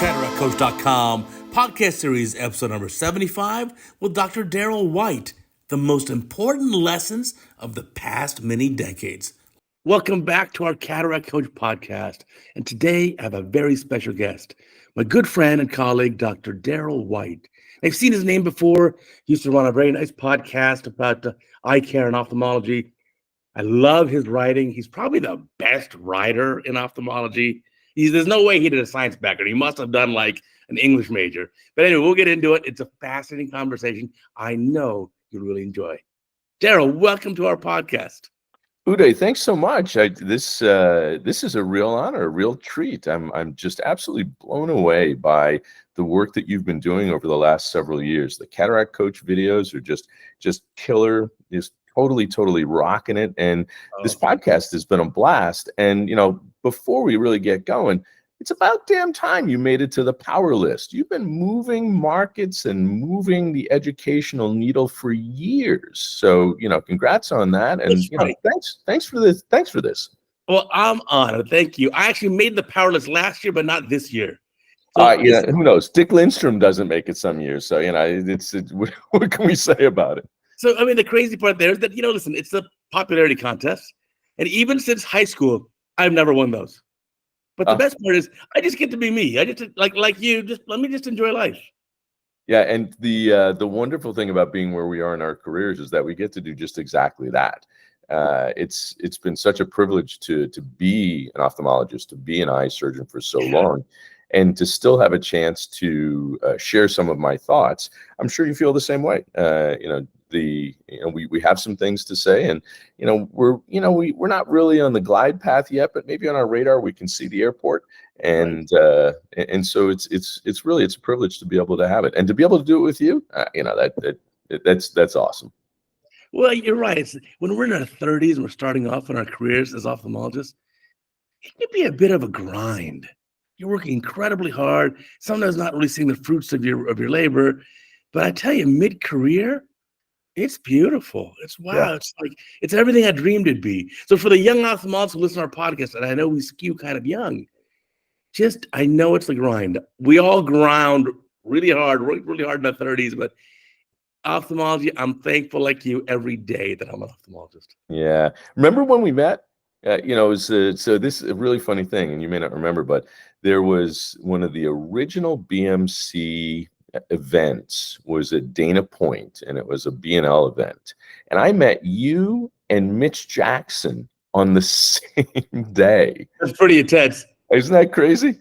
CataractCoach.com, podcast series, episode number 75, with Dr. Darrell White, the most important lessons of the past many decades. Welcome back to our Cataract Coach podcast. And today I have a very special guest, my good friend and colleague, Dr. Darrell White. I've seen his name before. He used to run a very nice podcast about eye care and ophthalmology. I love his writing. He's probably the best writer in ophthalmology. There's no way he did a science background. He must have done like an English major. But anyway, we'll get into it. It's a fascinating conversation. I know you'll really enjoy. Darrell, welcome to our podcast. Uday, thanks so much. This is a real honor, a real treat. I'm just absolutely blown away by the work that you've been doing over the last several years. The Cataract Coach videos are just killer. Just totally rocking it. And this podcast has been a blast. And before we really get going, it's about damn time you made it to the power list. You've been moving markets and moving the educational needle for years. So, congrats on that. And right. Thanks for this. Thanks for this. Well, I'm honored. Thank you. I actually made the power list last year, but not this year. So who knows? Dick Lindstrom doesn't make it some years. So, what can we say about it? So, the crazy part there is that, listen, it's a popularity contest. And even since high school, I've never won those. But the best part is I just get to be me. I just like you, let me just enjoy life. Yeah, and the wonderful thing about being where we are in our careers is that we get to do just exactly that. It's been such a privilege to be an ophthalmologist, to be an eye surgeon for so long, and to still have a chance to share some of my thoughts. I'm sure you feel the same way. We have some things to say, and we're not really on the glide path yet, but maybe on our radar we can see the airport, and so it's really a privilege to be able to have it and to be able to do it with you. That's awesome. Well, you're right. It's when we're in our 30s and we're starting off in our careers as ophthalmologists, it can be a bit of a grind. You're working incredibly hard, sometimes not really seeing the fruits of your labor, but I tell you, mid-career, it's beautiful. It's wow. Yeah. It's like it's everything I dreamed it'd be. So for the young ophthalmologists who listen to our podcast, and I know we skew kind of young, I know it's the grind. We all ground really hard, work really hard in our 30s, but ophthalmology, I'm thankful like you every day that I'm an ophthalmologist. Yeah. Remember when we met? It was so this is a really funny thing, and you may not remember, but there was one of the original BMC events was at Dana Point, and it was a B&L event, and I met you and Mitch Jackson on the same day. That's pretty intense. Isn't that crazy?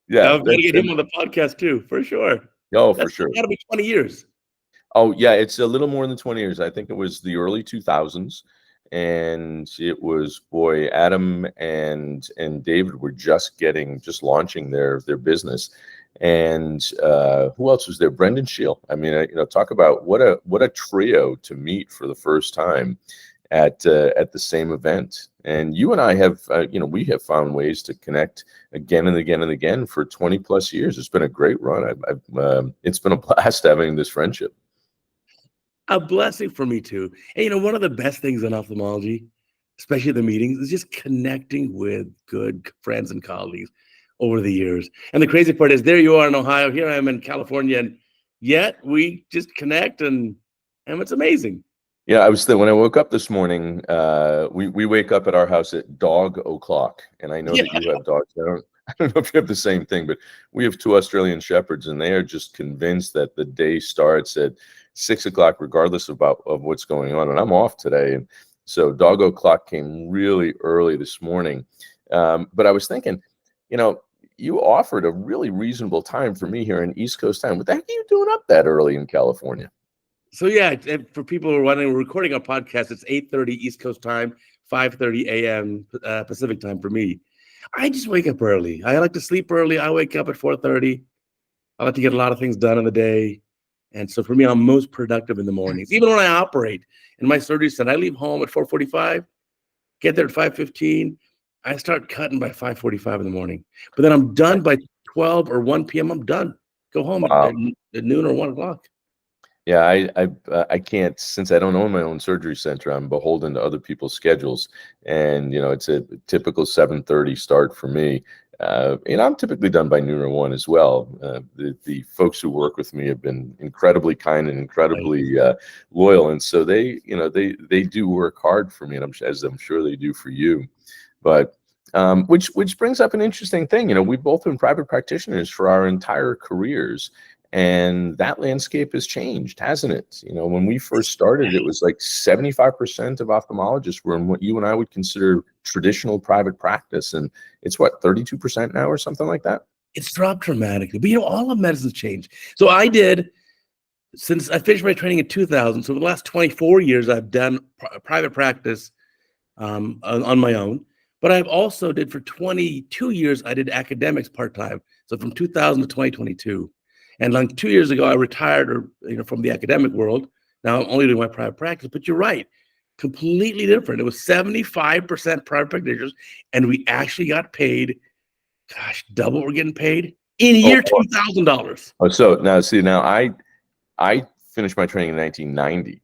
Yeah, I'm gonna get him on the podcast too, for sure. Oh, for sure. It's gotta be 20 years. Oh yeah, it's a little more than 20 years. I think it was the early 2000s, and it was Adam and David were just launching their business. And who else was there? Brendan Scheel. Talk about what a trio to meet for the first time at the same event. And you and I have, we have found ways to connect again and again and again for 20 plus years. It's been a great run. It's been a blast having this friendship. A blessing for me too. And one of the best things in ophthalmology, especially the meetings, is just connecting with good friends and colleagues over the years. And the crazy part is there you are in Ohio, here I am in California, and yet we just connect and it's amazing. Yeah, when I woke up this morning, we wake up at our house at dog o'clock, and I know that you have dogs. I don't know if you have the same thing, but we have 2 Australian Shepherds, and they are just convinced that the day starts at 6 o'clock, regardless of what's going on. And I'm off today, and so dog o'clock came really early this morning. But I was thinking, you offered a really reasonable time for me here in East Coast time. What the heck are you doing up that early in California? So yeah, for people who are wondering, we're recording our podcast. It's 8:30 East Coast time, 5:30 a.m. Pacific time for me. I just wake up early. I like to sleep early. I wake up at 4:30. I like to get a lot of things done in the day. And so for me, I'm most productive in the mornings. Even when I operate in my surgery center, I leave home at 4:45, get there at 5:15. I start cutting by 5:45 in the morning. But then I'm done by 12 or 1 p.m. I'm done. Go home at noon or 1 o'clock. Yeah, I can't, since I don't own my own surgery center, I'm beholden to other people's schedules. And, it's a typical 7:30 start for me. I'm typically done by noon or one as well. The folks who work with me have been incredibly kind and Right. incredibly loyal, and so they do work hard for me, and as I'm sure they do for you. But which brings up an interesting thing. We've both been private practitioners for our entire careers, and that landscape has changed, hasn't it? When we first started, it was like 75% of ophthalmologists were in what you and I would consider traditional private practice, and it's what, 32% now or something like that? It's dropped dramatically, but all of medicine's changed. So since I finished my training in 2000, so for the last 24 years, I've done private practice on my own. But I've also did for 22 years, I did academics part-time. So from 2000 to 2022. And like 2 years ago, I retired from the academic world. Now I'm only doing my private practice, but you're right. Completely different. It was 75% private practitioners, and we actually got paid, double what we're getting paid in a year, $2,000. Oh, so now I finished my training in 1990,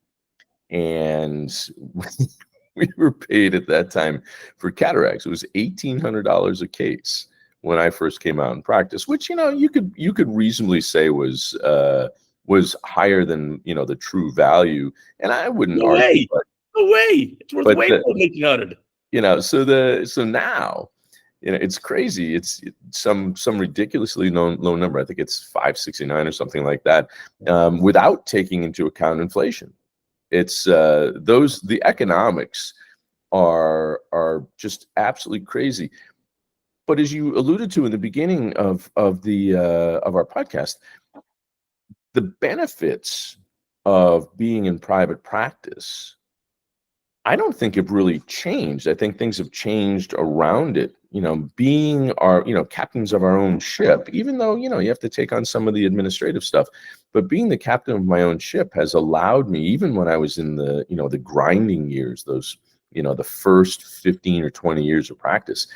and we were paid at that time for cataracts. It was $1,800 a case when I first came out in practice, which you could reasonably say was higher than the true value, and I wouldn't No argue. way. No way. It's worth way more than $1,800. So now, it's crazy. It's some ridiculously low number. I think it's 569 or something like that, without taking into account inflation. It's the economics are just absolutely crazy. But as you alluded to in the beginning of our podcast, the benefits of being in private practice, I don't think have really changed. I think things have changed around it. Being our, captains of our own ship, even though, you have to take on some of the administrative stuff, but being the captain of my own ship has allowed me, even when I was in the, the grinding years, those, the first 15 or 20 years of practice,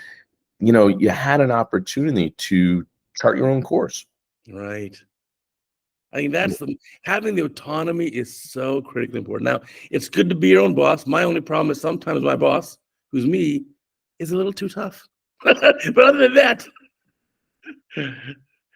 you had an opportunity to chart your own course. Right. I think having the autonomy is so critically important. Now, it's good to be your own boss. My only problem is sometimes my boss, who's me, is a little too tough. But other than that,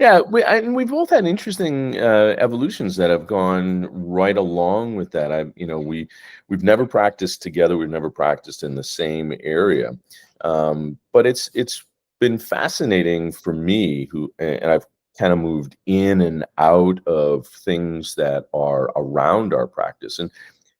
yeah, we both had interesting evolutions that have gone right along with that. We've never practiced together. We've never practiced in the same area, but it's been fascinating for me. And I've kind of moved in and out of things that are around our practice, and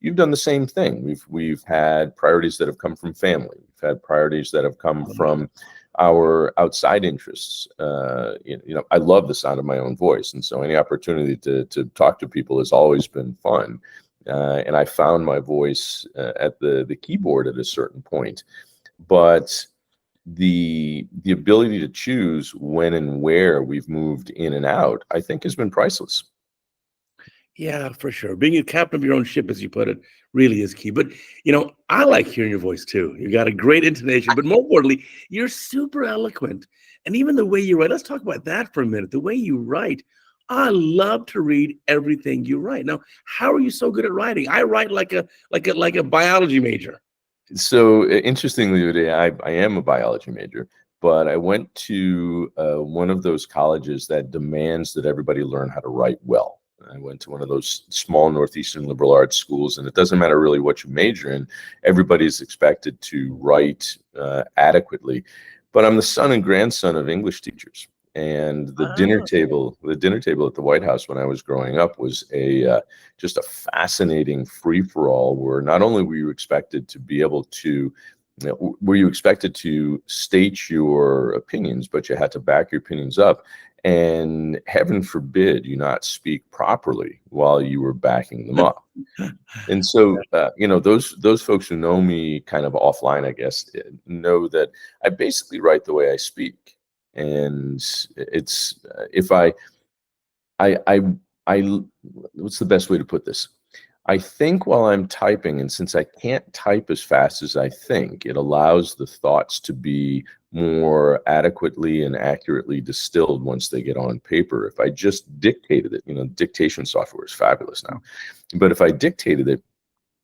you've done the same thing. We've had priorities that have come from family. We've had priorities that have come from our outside interests. I love the sound of my own voice, and so any opportunity to talk to people has always been fun. And I found my voice at the keyboard at a certain point, but the ability to choose when and where we've moved in and out, I think, has been priceless. Yeah, for sure. Being a captain of your own ship, as you put it, really is key. But, I like hearing your voice too. You got a great intonation, but more importantly, you're super eloquent. And even the way you write, let's talk about that for a minute. The way you write, I love to read everything you write. Now, how are you so good at writing? I write like a biology major. So interestingly, Uday, I am a biology major, but I went to one of those colleges that demands that everybody learn how to write well. I went to one of those small Northeastern liberal arts schools, and it doesn't matter really what you major in. Everybody's expected to write adequately. But I'm the son and grandson of English teachers, and the dinner table at the White House when I was growing up was just a fascinating free-for-all, where not only were you expected to be able to state your opinions, but you had to back your opinions up. And heaven forbid you not speak properly while you were backing them up. And so, those folks who know me kind of offline, I guess, know that I basically write the way I speak. And it's what's the best way to put this? I think while I'm typing, and since I can't type as fast as I think, it allows the thoughts to be more adequately and accurately distilled once they get on paper. If I just dictated it, dictation software is fabulous now, but if I dictated it,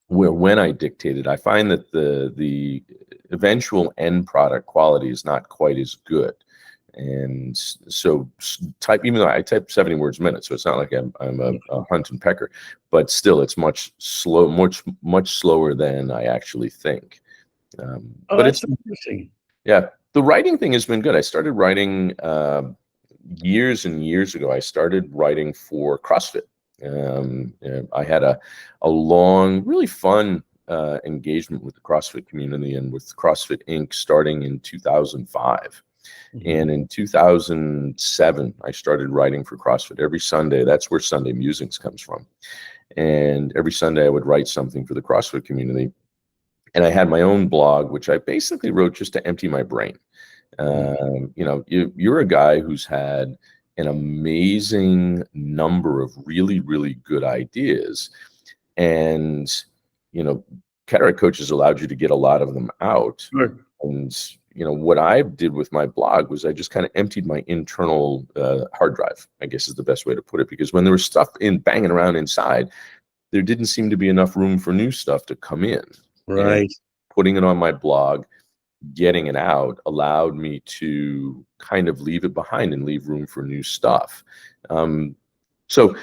when I dictated, I find that the eventual end product quality is not quite as good. And so even though I type 70 words a minute, so it's not like I'm a hunt and pecker, but still it's much slower than I actually think. But that's it's interesting. Yeah, the writing thing has been good. I started writing years and years ago. I started writing for CrossFit. I had a long, really fun engagement with the CrossFit community and with CrossFit Inc. starting in 2005. And in 2007, I started writing for CrossFit every Sunday. That's where Sunday Musings comes from. And every Sunday I would write something for the CrossFit community. And I had my own blog, which I basically wrote just to empty my brain. You're a guy who's had an amazing number of really, really good ideas. And, Cataract Coach has allowed you to get a lot of them out. Sure. And, what I did with my blog was I just kind of emptied my internal hard drive, I guess is the best way to put it. Because when there was stuff banging around inside, there didn't seem to be enough room for new stuff to come in. Right. And putting it on my blog, getting it out, allowed me to kind of leave it behind and leave room for new stuff. So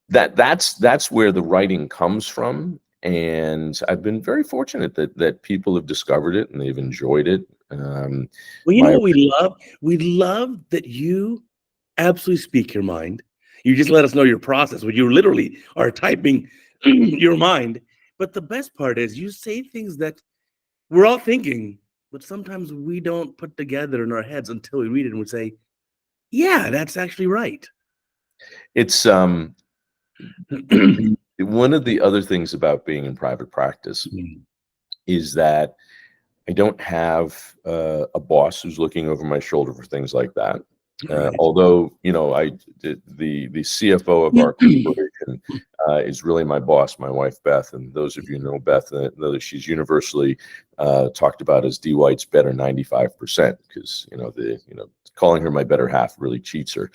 that's where the writing comes from. And I've been very fortunate that people have discovered it and they've enjoyed it. Well, you know what we love? We love that you absolutely speak your mind. You just let us know your process when you literally are typing your mind. But the best part is you say things that we're all thinking, but sometimes we don't put together in our heads until we read it and we say, yeah, that's actually right. It's one of the other things about being in private practice is that I don't have a boss who's looking over my shoulder for things like that. Although, the CFO of our corporation is really my boss, my wife, Beth. And those of you who know Beth, know that she's universally talked about as D. White's better 95%, because, calling her my better half really cheats her.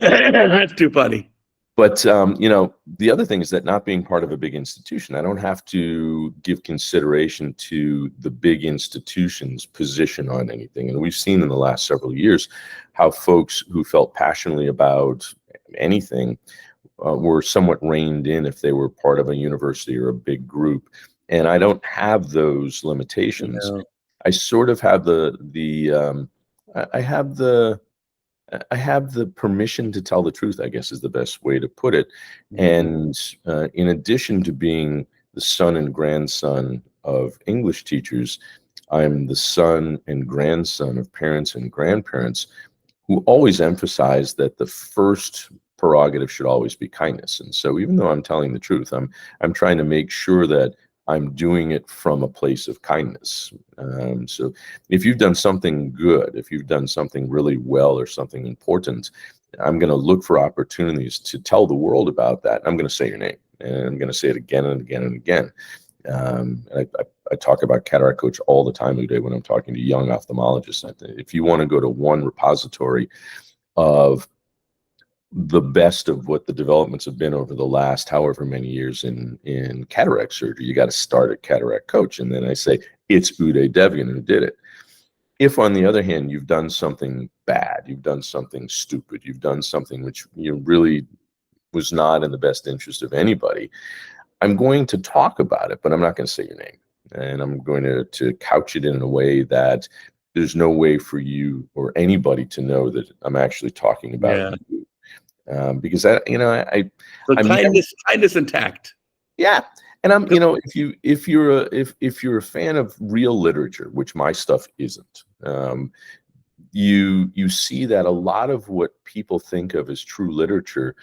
That's too funny. But, the other thing is that not being part of a big institution, I don't have to give consideration to the big institution's position on anything. And we've seen in the last several years how folks who felt passionately about anything were somewhat reined in if they were part of a university or a big group. And I don't have those limitations. No. I sort of have I have the permission to tell the truth, I guess is the best way to put it. And in addition to being the son and grandson of English teachers, I'm the son and grandson of parents and grandparents who always emphasize that the first prerogative should always be kindness. And so even though I'm telling the truth, I'm trying to make sure that I'm doing it from a place of kindness. So if you've done something good, if you've done something really well or something important, I'm going to look for opportunities to tell the world about that. I'm going to say your name, and I'm going to say it again and again and again. I talk about Cataract Coach all the time, Uday, when I'm talking to young ophthalmologists. If you want to go to one repository of the best of what the developments have been over the last however many years in cataract surgery, you got to start at Cataract Coach. And then I say, it's Uday Devgan who did it. If, on the other hand, you've done something bad, you've done something stupid, you've done something which really was not in the best interest of anybody, I'm going to talk about it, but I'm not going to say your name. And I'm going to couch it in a way that there's no way for you or anybody to know that I'm actually talking about you. Because so kindness intact. Yeah. And I'm, if you're a fan of real literature, which my stuff isn't, you see that a lot of what people think of as true literature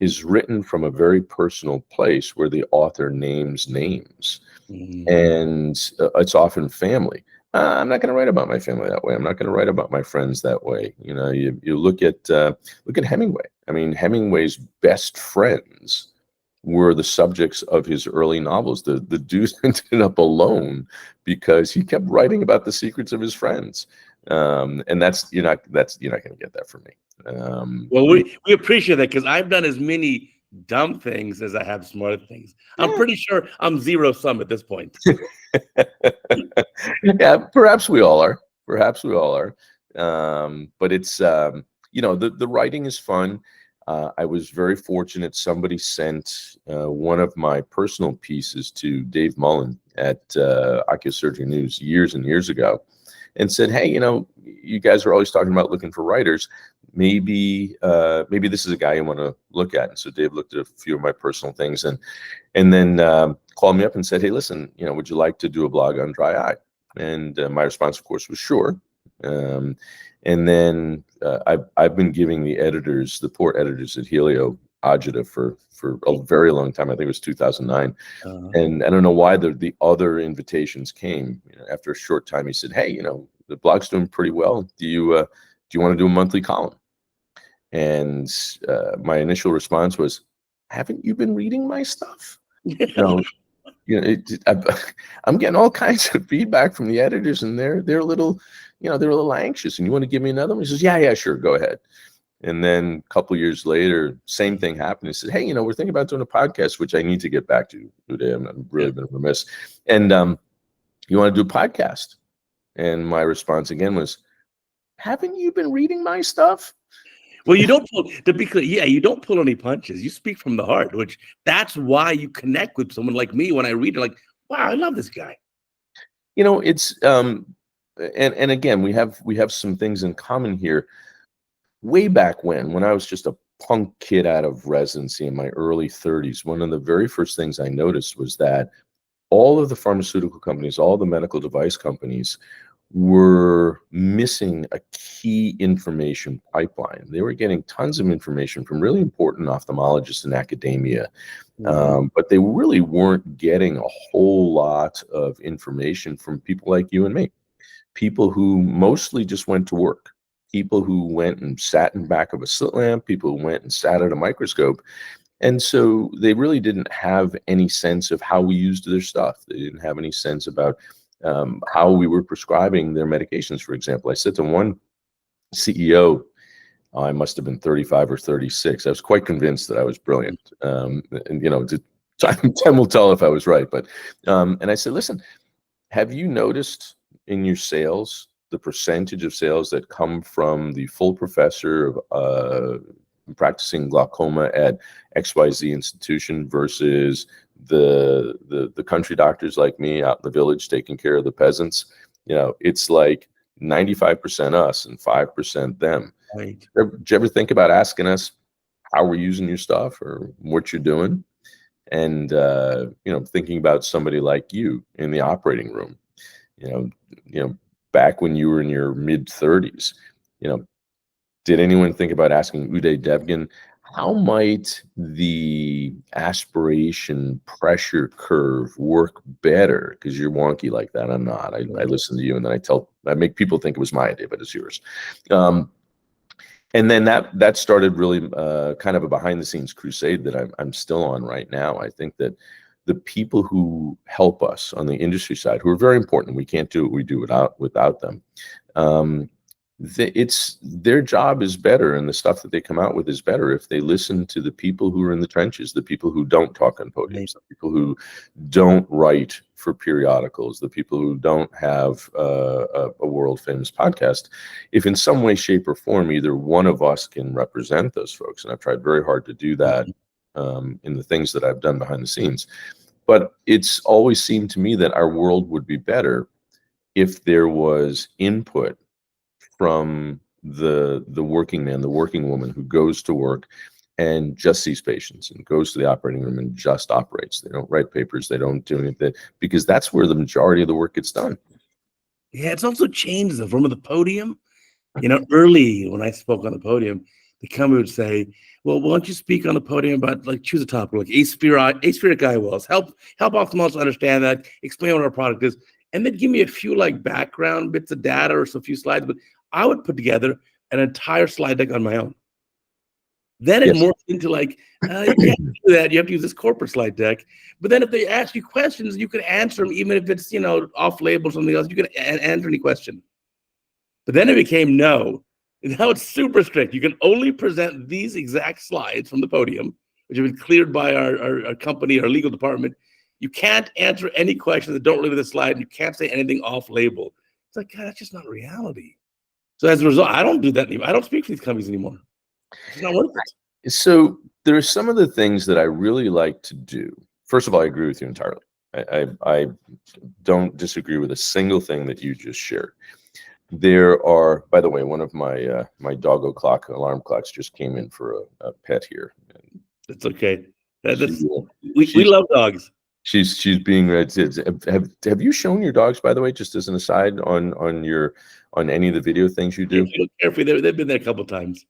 is written from a very personal place where the author names names, and it's often family. I'm not going to write about my family that way. I'm not going to write about my friends that way. You look at Hemingway. I mean, Hemingway's best friends were the subjects of his early novels. The dude ended up alone because he kept writing about the secrets of his friends. And you're not going to get that from me. Well, we appreciate that, because I've done as many dumb things as I have smart things. I'm pretty sure I'm zero sum at this point. Yeah, perhaps we all are. But it's the writing is fun. I was very fortunate. Somebody sent one of my personal pieces to Dave Mullen at Oculosurgery News years and years ago, and said, "Hey, you guys are always talking about looking for writers. Maybe this is a guy you want to look at." And so Dave looked at a few of my personal things, and then called me up and said, "Hey, listen, would you like to do a blog on dry eye?" And my response, of course, was sure. And then I've been giving the poor editors at Helio agita for a very long time. I think it was 2009. And I don't know why the other invitations came. After a short time, he said, "Hey, the blog's doing pretty well. Do you want to do a monthly column?" And my initial response was, "Haven't you been reading my stuff?" I'm getting all kinds of feedback from the editors, and they're a little, they're a little anxious. And you want to give me another one? He says, "Yeah, sure, go ahead." And then a couple of years later, same thing happened. He said, "Hey, we're thinking about doing a podcast," which I need to get back to, Uday. I've really been remiss. And you want to do a podcast? And my response again was, "Haven't you been reading my stuff?" Well, you don't pull, to be clear, you don't pull any punches. You speak from the heart, which that's why you connect with someone like me. When I read it, like, wow, I love this guy. It's and again, we have some things in common here. Way back when I was just a punk kid out of residency in my early 30s, one of the very first things I noticed was that all of the pharmaceutical companies, all the medical device companies were missing a key information pipeline. They were getting tons of information from really important ophthalmologists in academia, but they really weren't getting a whole lot of information from people like you and me, people who mostly just went to work, people who went and sat in back of a slit lamp, people who went and sat at a microscope. And so they really didn't have any sense of how we used their stuff. They didn't have any sense about how we were prescribing their medications. For example, I said to one CEO, I must have been 35 or 36. I was quite convinced that I was brilliant. And time will tell if I was right. But and I said, "Listen, have you noticed in your sales the percentage of sales that come from the full professor of practicing glaucoma at XYZ institution versus the country doctors like me out in the village taking care of the peasants?" It's like 95% us and 5% them. Right. Did you ever think about asking us how we're using your stuff or what you're doing? And thinking about somebody like you in the operating room, back when you were in your mid 30s, did anyone think about asking Uday Devgan, how might the aspiration pressure curve work better? Because you're wonky like that. I'm not. I listen to you, and then I make people think it was my idea, but it's yours. And then that started really kind of a behind the scenes crusade that I'm still on right now. I think that the people who help us on the industry side, who are very important, we can't do what we do without them. It's their job is better, and the stuff that they come out with is better if they listen to the people who are in the trenches, the people who don't talk on podiums, the people who don't write for periodicals, the people who don't have a world famous podcast. If in some way, shape, or form, either one of us can represent those folks, and I've tried very hard to do that in the things that I've done behind the scenes, but it's always seemed to me that our world would be better if there was input from the working man, the working woman who goes to work and just sees patients and goes to the operating room and just operates. They don't write papers. They don't do anything, because that's where the majority of the work gets done. Yeah, it's also changed from the podium. Early when I spoke on the podium, the company would say, "Well, why don't you speak on the podium about, like, choose a topic like aspheric eye wells, help ophthalmologists understand that, explain what our product is," and then give me a few like background bits of data or a few slides. But I would put together an entire slide deck on my own. Then it Yes. morphed into like, you can't do that. You have to use this corporate slide deck. But then if they ask you questions, you can answer them, even if it's off label or something else. You can answer any question. But then it became no. And now it's super strict. You can only present these exact slides from the podium, which have been cleared by our company, our legal department. You can't answer any questions that don't relate to the slide, and you can't say anything off label. It's like, God, that's just not reality. So as a result, I don't do that anymore. I don't speak for these companies anymore. It's not worth it. So there are some of the things that I really like to do. First of all, I agree with you entirely. I don't disagree with a single thing that you just shared. There are, by the way, one of my my doggo clock alarm clocks just came in for a pet here. It's okay. We She's love dogs. she's being read. Have you shown your dogs, by the way, just as an aside, on any of the video things you do? If you look carefully, they've been there a couple times.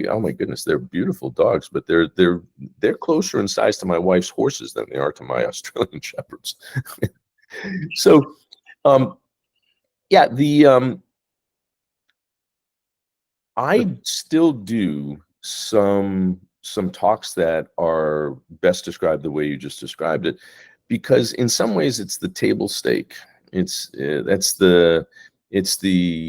Oh my goodness, they're beautiful dogs, but they're closer in size to my wife's horses than they are to my Australian shepherds. So, yeah, I still do some talks that are best described the way you just described it, because in some ways it's the table stake. That's the it's the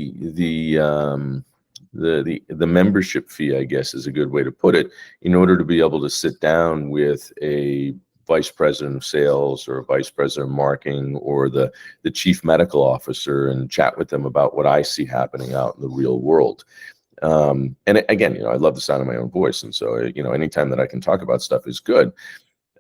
membership fee, I guess, is a good way to put it, in order to be able to sit down with a vice president of sales or a vice president of marketing or the chief medical officer and chat with them about what I see happening out in the real world. And again, I love the sound of my own voice, and so anytime that I can talk about stuff is good.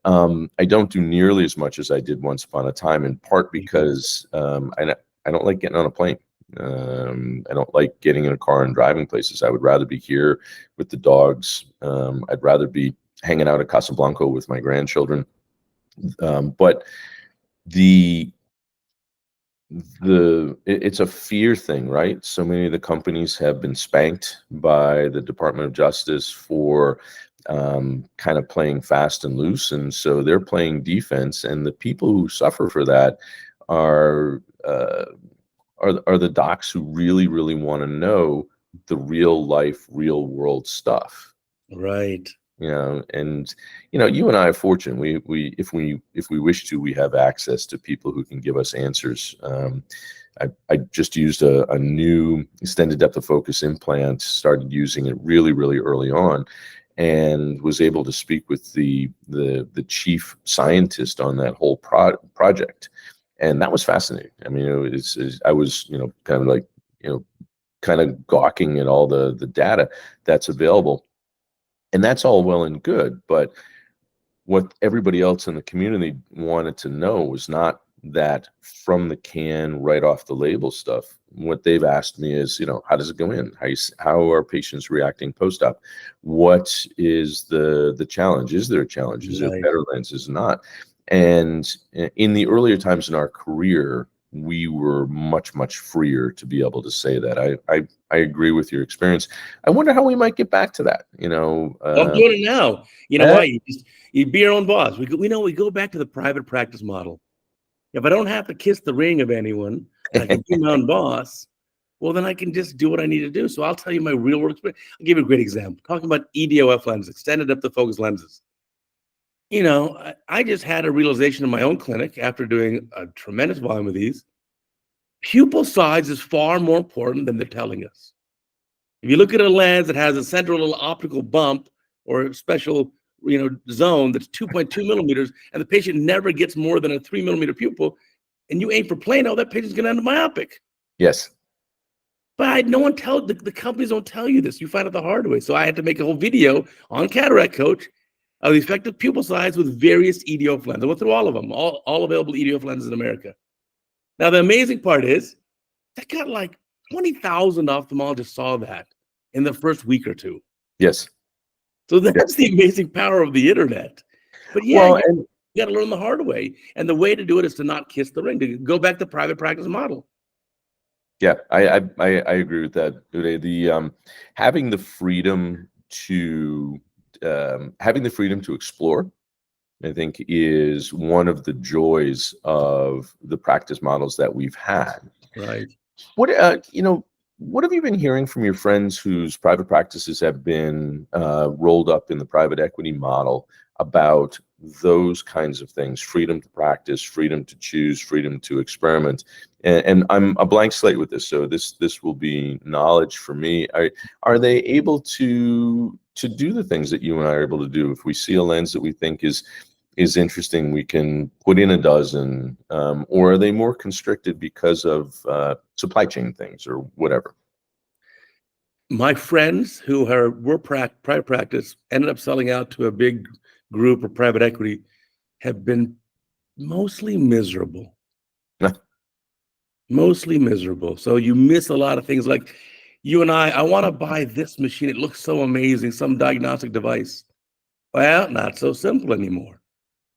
I don't do nearly as much as I did once upon a time, in part because I don't like getting on a plane. I don't like getting in a car and driving places. I would rather be here with the dogs. I'd rather be hanging out at Casablanca with my grandchildren. But it's a fear thing, right? So many of the companies have been spanked by the Department of Justice for kind of playing fast and loose, and so they're playing defense. And the people who suffer for that are the docs who really, really want to know the real life, real world stuff. Right. And you and I are fortunate. We if we wish to, we have access to people who can give us answers. I just used a new extended depth of focus implant, started using it really, really early on, and was able to speak with the chief scientist on that whole project. And that was fascinating. I mean, I was, kind of like, kind of gawking at all the data that's available. And that's all well and good, but what everybody else in the community wanted to know was not that from the can, right off the label stuff. What they've asked me is, how does it go in? How are patients reacting post-op? What is the challenge? Is there a challenge? Is there a better lens? Is not? And in the earlier times in our career, we were much, much freer to be able to say that. I agree with your experience. I wonder how we might get back to that. I'm doing it now. You know why? You be your own boss. We go back to the private practice model. If I don't have to kiss the ring of anyone, and I can be my own boss, well, then I can just do what I need to do. So I'll tell you my real world experience. I'll give you a great example. Talking about EDOF lenses, extended depth of focus lenses. I just had a realization in my own clinic after doing a tremendous volume of these. Pupil size is far more important than they're telling us. If you look at a lens that has a central little optical bump or a special, zone that's 2.2 millimeters, and the patient never gets more than a 3 millimeter pupil, and you aim for plano, that patient's going to end up myopic. Yes. But no one the companies don't tell you this. You find out the hard way. So I had to make a whole video on CataractCoach of the effective pupil size with various EDOF lenses. I went through all of them, all available EDOF lenses in America. Now, the amazing part is that got like 20,000 ophthalmologists saw that in the first week or two. Yes. So that's the amazing power of the internet. But you got to learn the hard way. And the way to do it is to not kiss the ring, to go back to private practice model. Yeah, I agree with that, Uday. The having the freedom to explore, I think, is one of the joys of the practice models that we've had. Right. What what have you been hearing from your friends whose private practices have been rolled up in the private equity model about those kinds of things? Freedom to practice, freedom to choose, freedom to experiment. And I'm a blank slate with this, so this will be knowledge for me. Are they able to do the things that you and I are able to do? If we see a lens that we think is interesting, we can put in a dozen, or are they more constricted because of supply chain things or whatever? My friends who were private practice ended up selling out to a big group of private equity have been mostly miserable. Mostly miserable. So you miss a lot of things. Like you and I want to buy this machine. It looks so amazing, some diagnostic device. Well, not so simple anymore.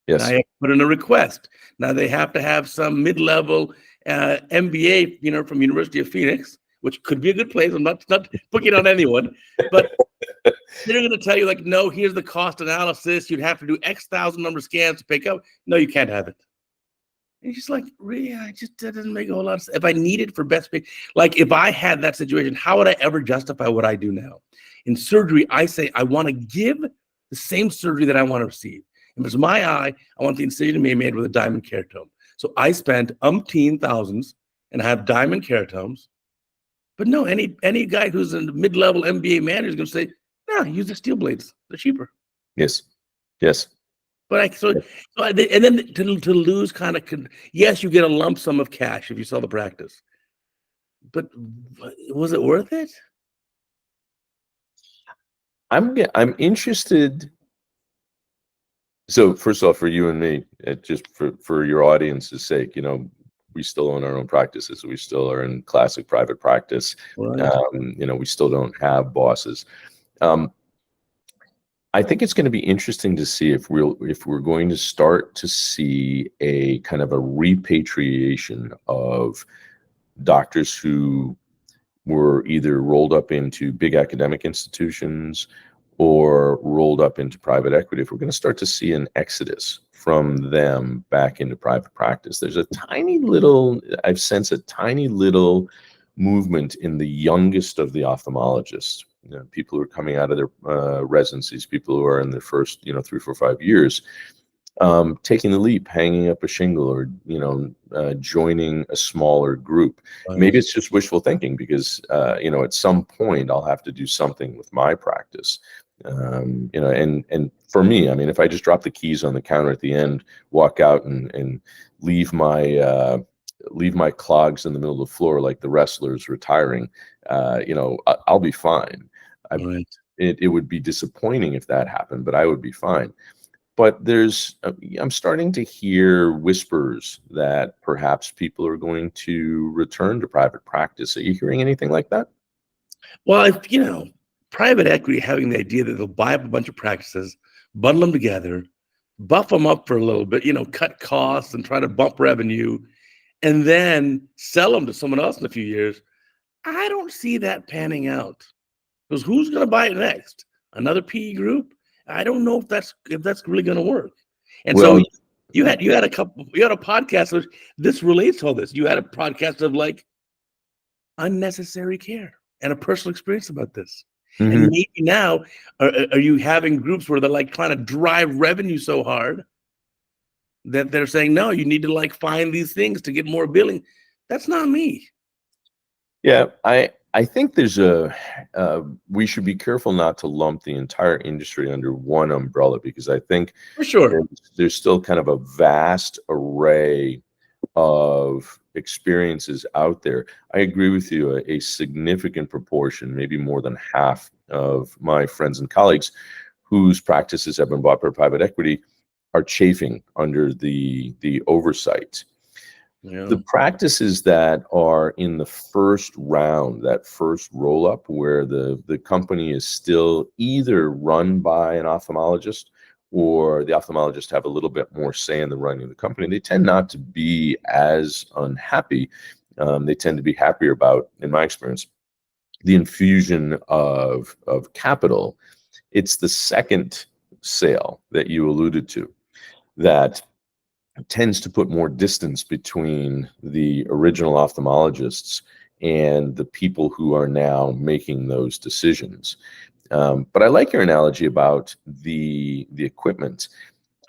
Now Yes. you have to put in a request. Now they have to have some mid-level MBA, from University of Phoenix, which could be a good place. I'm not picking on anyone, but they're going to tell you like, no, here's the cost analysis. You'd have to do X thousand number of scans to pick up. No, you can't have it. And it's just like, really, that doesn't make a whole lot of sense. If I need it for best pay, like if I had that situation, how would I ever justify what I do now? In surgery, I say I want to give the same surgery that I want to receive. If it's my eye, I want the incision to be made with a diamond keratome. So I spent umpteen thousands and I have diamond keratomes. But no, any guy who's a mid-level MBA manager is going to say, no, use the steel blades. They're cheaper. Yes. Yes. But and then to lose kind of, yes, you get a lump sum of cash if you sell the practice. But was it worth it? I'm interested. So first off, for you and me, just for your audience's sake, we still own our own practices. We still are in classic private practice. Right. We still don't have bosses. I think it's going to be interesting to see if we're going to start to see a kind of a repatriation of doctors who were either rolled up into big academic institutions or rolled up into private equity. If we're going to start to see an exodus from them back into private practice, there's I've sensed a tiny little movement in the youngest of the ophthalmologists. People who are coming out of their residencies, people who are in their first, 3, 4, 5 years, taking the leap, hanging up a shingle, or joining a smaller group. Right. Maybe it's just wishful thinking because at some point I'll have to do something with my practice. And for me, I mean, if I just drop the keys on the counter at the end, walk out and leave my clogs in the middle of the floor like the wrestlers retiring, I'll be fine. Right. It would be disappointing if that happened, but I would be fine. But I'm starting to hear whispers that perhaps people are going to return to private practice. Are you hearing anything like that? Well, private equity having the idea that they'll buy up a bunch of practices, bundle them together, buff them up for a little bit, cut costs and try to bump revenue, and then sell them to someone else in a few years. I don't see that panning out. Because who's going to buy it next? Another PE group? I don't know if that's really going to work. And so you had a podcast which this relates to all this. You had a podcast of like unnecessary care and a personal experience about this. Mm-hmm. And maybe now are you having groups where they're like trying to drive revenue so hard that they're saying, no, you need to like find these things to get more billing. That's not me. Yeah, I think there's we should be careful not to lump the entire industry under one umbrella, because I think for sure there's still kind of a vast array of experiences out there. I agree with you. A significant proportion, maybe more than half of my friends and colleagues whose practices have been bought by private equity are chafing under the oversight. Yeah. The practices that are in the first round, that first roll up, where the company is still either run by an ophthalmologist or the ophthalmologists have a little bit more say in the running of the company, they tend not to be as unhappy. They tend to be happier about, in my experience, the infusion of capital. It's the second sale that you alluded to that tends to put more distance between the original ophthalmologists and the people who are now making those decisions. But I like your analogy about the equipment.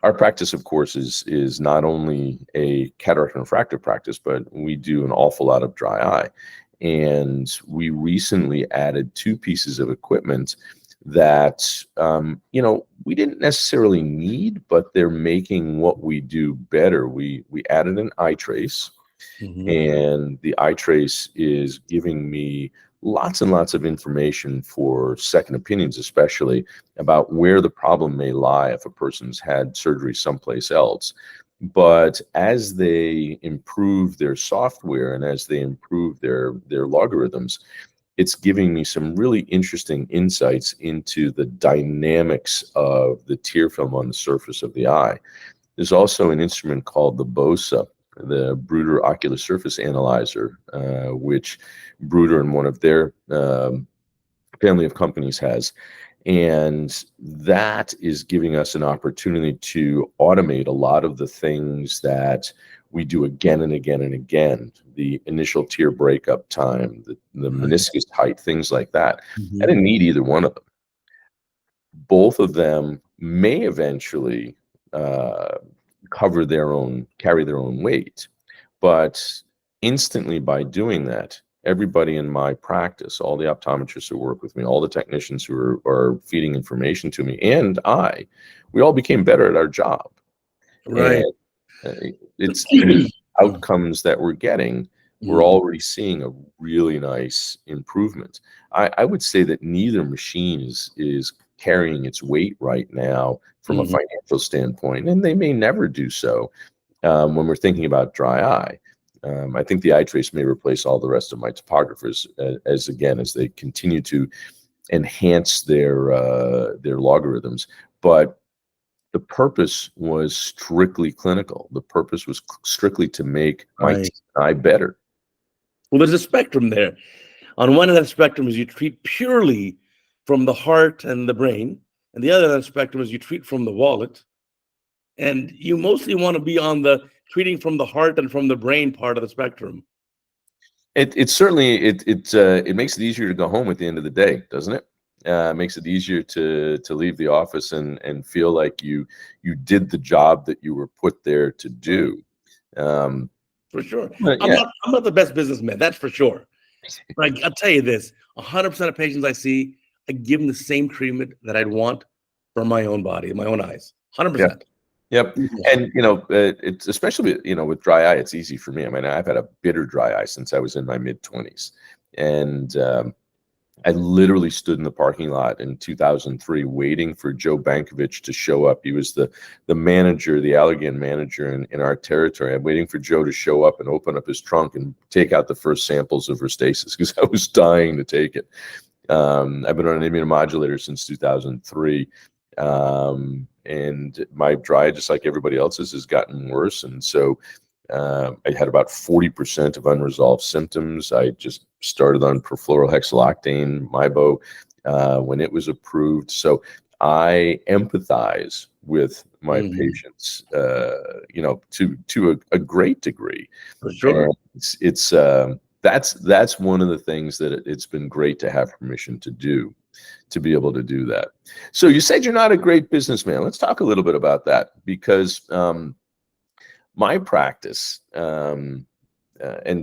Our practice, of course, is not only a cataract and refractive practice, but we do an awful lot of dry eye. And we recently added 2 pieces of equipment that we didn't necessarily need, but they're making what we do better. We added an eye trace, mm-hmm. and the eye trace is giving me lots and lots of information for second opinions, especially about where the problem may lie if a person's had surgery someplace else. But as they improve their software and as they improve their logarithms, it's giving me some really interesting insights into the dynamics of the tear film on the surface of the eye. There's also an instrument called the BOSA, the Bruder Ocular Surface Analyzer, which Bruder and one of their family of companies has. And that is giving us an opportunity to automate a lot of the things that we do again and again and again. The initial tear breakup time, the meniscus height, things like that. I didn't need either one of them. Both of them may eventually carry their own weight. But instantly by doing that, everybody in my practice, all the optometrists who work with me, all the technicians who are feeding information to me, and we all became better at our job. Right. And it's the outcomes that we're getting. We're already seeing a really nice improvement. I would say that neither machine is carrying its weight right now from a financial standpoint, and they may never do so when we're thinking about dry eye. I think the eye trace may replace all the rest of my topographers as they continue to enhance their logarithms. But the purpose was strictly clinical. The purpose was strictly to make my eye better. Well, there's a spectrum there. On one end of the spectrum is you treat purely from the heart and the brain, and the other end of the spectrum is you treat from the wallet. And you mostly want to be on the treating from the heart and from the brain part of the spectrum. It certainly it makes it easier to go home at the end of the day, doesn't it? Makes it easier to leave the office and feel like you did the job that you were put there to do. For sure. I'm not the best businessman, that's for sure. But I'll tell you this, 100% of patients I see, I give them the same treatment that I'd want for my own body, my own eyes, 100%. Yep. And, it's especially, with dry eye, it's easy for me. I mean, I've had a bitter dry eye since I was in my mid-20s. And I literally stood in the parking lot in 2003 waiting for Joe Bankovich to show up. He was the manager, the Allergan manager in our territory. I'm waiting for Joe to show up and open up his trunk and take out the first samples of Restasis because I was dying to take it. I've been on an immunomodulator since 2003. And my dry, just like everybody else's, has gotten worse. And so I had about 40% of unresolved symptoms. I just started on perfluorohexyloctane, Mibo, when it was approved. So I empathize with my patients, to a great degree. For sure. And that's one of the things that it's been great to have permission to do, to be able to do that. So you said you're not a great businessman. Let's talk a little bit about that, because my practice, and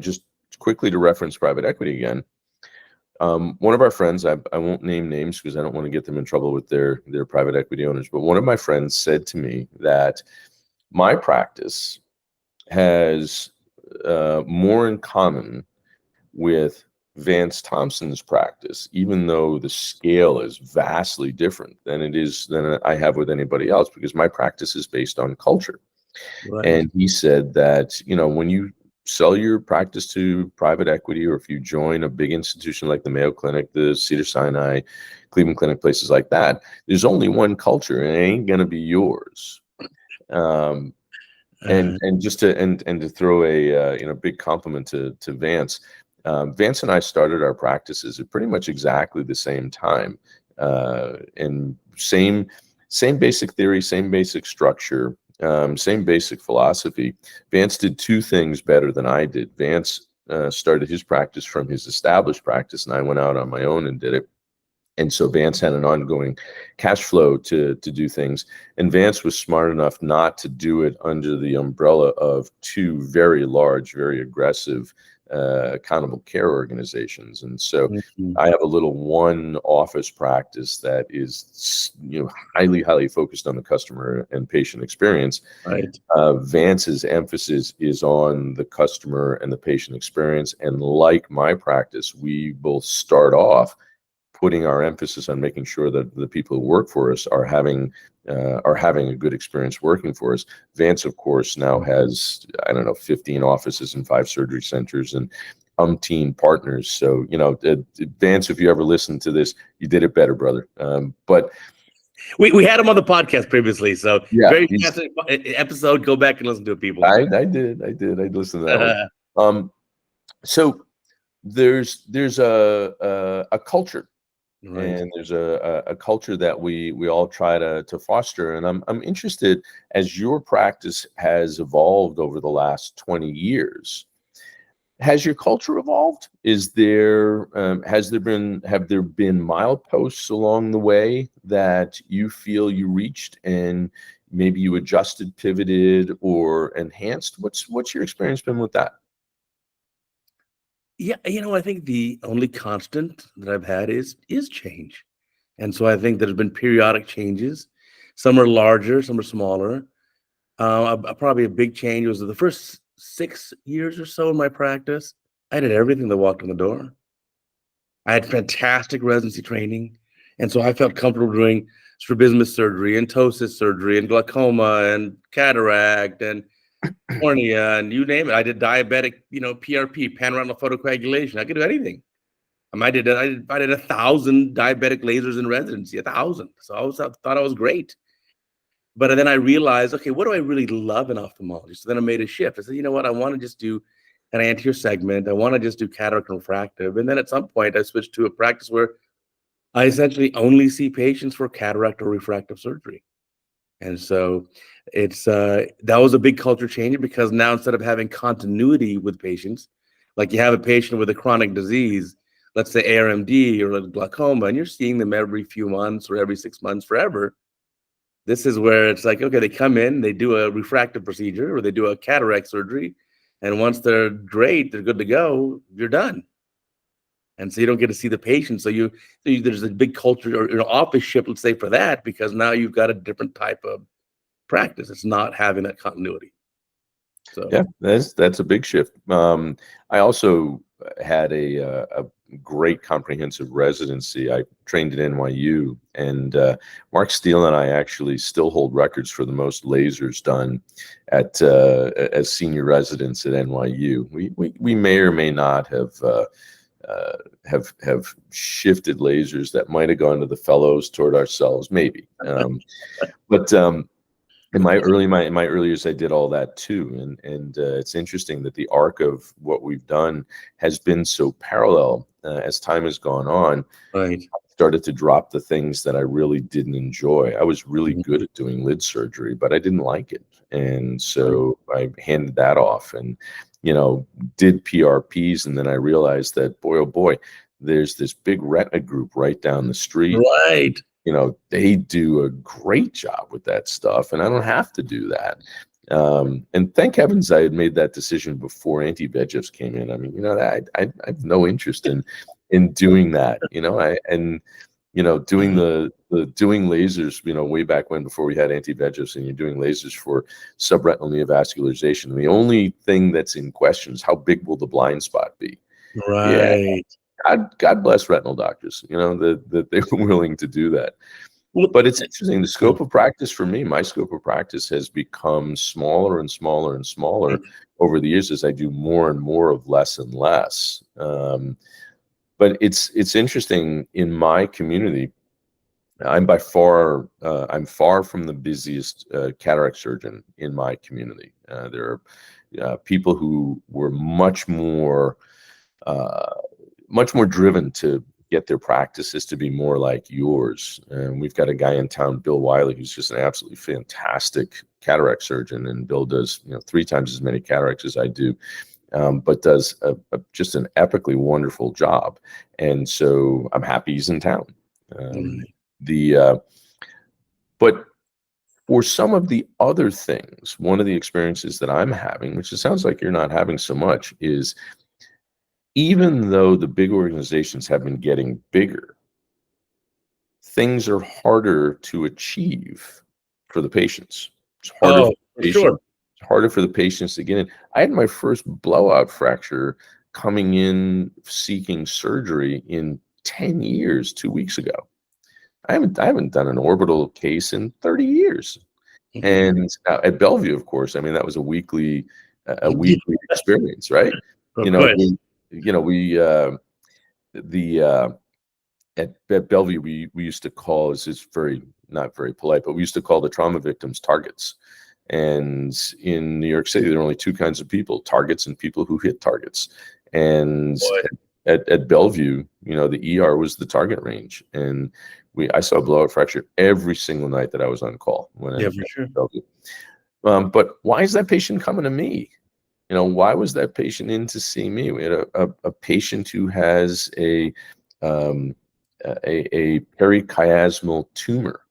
just quickly to reference private equity again, one of our friends, I won't name names because I don't want to get them in trouble with their private equity owners, but one of my friends said to me that my practice has more in common with Vance Thompson's practice, even though the scale is vastly different than I have with anybody else, because my practice is based on culture. Right. And he said that, when you sell your practice to private equity, or if you join a big institution like the Mayo Clinic, the Cedars-Sinai, Cleveland Clinic, places like that, there's only one culture and it ain't going to be yours. And just to throw a big compliment to Vance. Vance and I started our practices at pretty much exactly the same time, and same basic theory, same basic structure, same basic philosophy. Vance did two things better than I did. Vance started his practice from his established practice, and I went out on my own and did it. And so Vance had an ongoing cash flow to do things. And Vance was smart enough not to do it under the umbrella of two very large, very aggressive accountable care organizations. And so Mhm. I have a little one office practice that is, highly focused on the customer and patient experience. Right. Vance's emphasis is on the customer and the patient experience. And like my practice, we both start off putting our emphasis on making sure that the people who work for us are having a good experience working for us. Vance, of course, now has, I don't know, 15 offices and 5 surgery centers and umpteen partners. So, Vance, if you ever listen to this, you did it better, brother. But We had him on the podcast previously, so yeah, very fascinating episode. Go back and listen to it, people. I did. I listened to that one. So there's a culture. Right. And there's a culture that we all try to foster. And I'm interested, as your practice has evolved over the last 20 years, has your culture evolved? Have there been mileposts along the way that you feel you reached and maybe you adjusted, pivoted, or enhanced? What's your experience been with that? Yeah, I think the only constant that I've had is change. And so I think there's been periodic changes. Some are larger, some are smaller. Probably a big change was the first 6 years or so in my practice. I did everything that walked in the door. I had fantastic residency training. And so I felt comfortable doing strabismus surgery and ptosis surgery and glaucoma and cataract and cornea and you name it. I did diabetic, PRP, panoramic photocoagulation. I could do anything. I did 1,000 diabetic lasers in residency, 1,000. So I thought I was great. But then I realized, okay, what do I really love in ophthalmology? So then I made a shift. I said, you know what? I want to just do an anterior segment. I want to just do cataract and refractive. And then at some point, I switched to a practice where I essentially only see patients for cataract or refractive surgery. And so that was a big culture change because now instead of having continuity with patients, like you have a patient with a chronic disease, let's say ARMD or glaucoma, and you're seeing them every few months or every 6 months forever. This is where it's like, okay, they come in, they do a refractive procedure or they do a cataract surgery. And once they're great, they're good to go, you're done. And so you don't get to see the patient. So there's a big culture or office shift, let's say, for that, because now you've got a different type of practice. It's not having that continuity. So Yeah, that's a big shift. I also had a great comprehensive residency. I trained at NYU, and Mark Steele and I actually still hold records for the most lasers done as senior residents at NYU. We may or may not have shifted lasers that might have gone to the fellows toward ourselves, maybe. But in my early years, I did all that too, and it's interesting that the arc of what we've done has been so parallel as time has gone on. right. I started to drop the things that I really didn't enjoy. I was really good at doing lid surgery, but I didn't like it, and so I handed that off and did PRPs, and then I realized that boy, oh boy, there's this big retina group right down the street. Right. They do a great job with that stuff, and I don't have to do that. And thank heavens I had made that decision before anti-VEGFs came in. I mean, I have no interest in doing that. Doing lasers, way back when before we had anti-VEGFs, and you're doing lasers for subretinal neovascularization. The only thing that's in question is how big will the blind spot be? Yeah. Right. God bless retinal doctors, that they were willing to do that. But it's interesting. The scope of practice for me, my scope of practice has become smaller and smaller and smaller over the years as I do more and more of less and less. But it's interesting in my community. I'm far from the busiest cataract surgeon in my community. There are people who were much more driven to get their practices to be more like yours. And we've got a guy in town, Bill Wiley, who's just an absolutely fantastic cataract surgeon. And Bill does 3 times as many cataracts as I do, but does just an epically wonderful job. And so I'm happy he's in town. But for some of the other things, one of the experiences that I'm having, which it sounds like you're not having so much, is even though the big organizations have been getting bigger, things are harder to achieve for the patients. It's harder for Oh, the for sure. it's harder for the patients to get in. I had my first blowout fracture coming in seeking surgery in 10 years 2 weeks ago. I haven't done an orbital case in 30 years. Mhm. And at Bellevue, of course, I mean, that was a Yeah, weekly experience, right? of You know, course. we the at Bellevue, we used to call, it's very not very polite, but we used to call the trauma victims targets. And in New York City, there are only two kinds of people: targets and people who hit targets. And Boy. at Bellevue, the ER was the target range, and I saw a blowout fracture every single night that I was on call when Yeah, at for sure. Bellevue. But why is that patient coming to me? Why was that patient in to see me? We had a patient who has um, a perichiasmal tumor,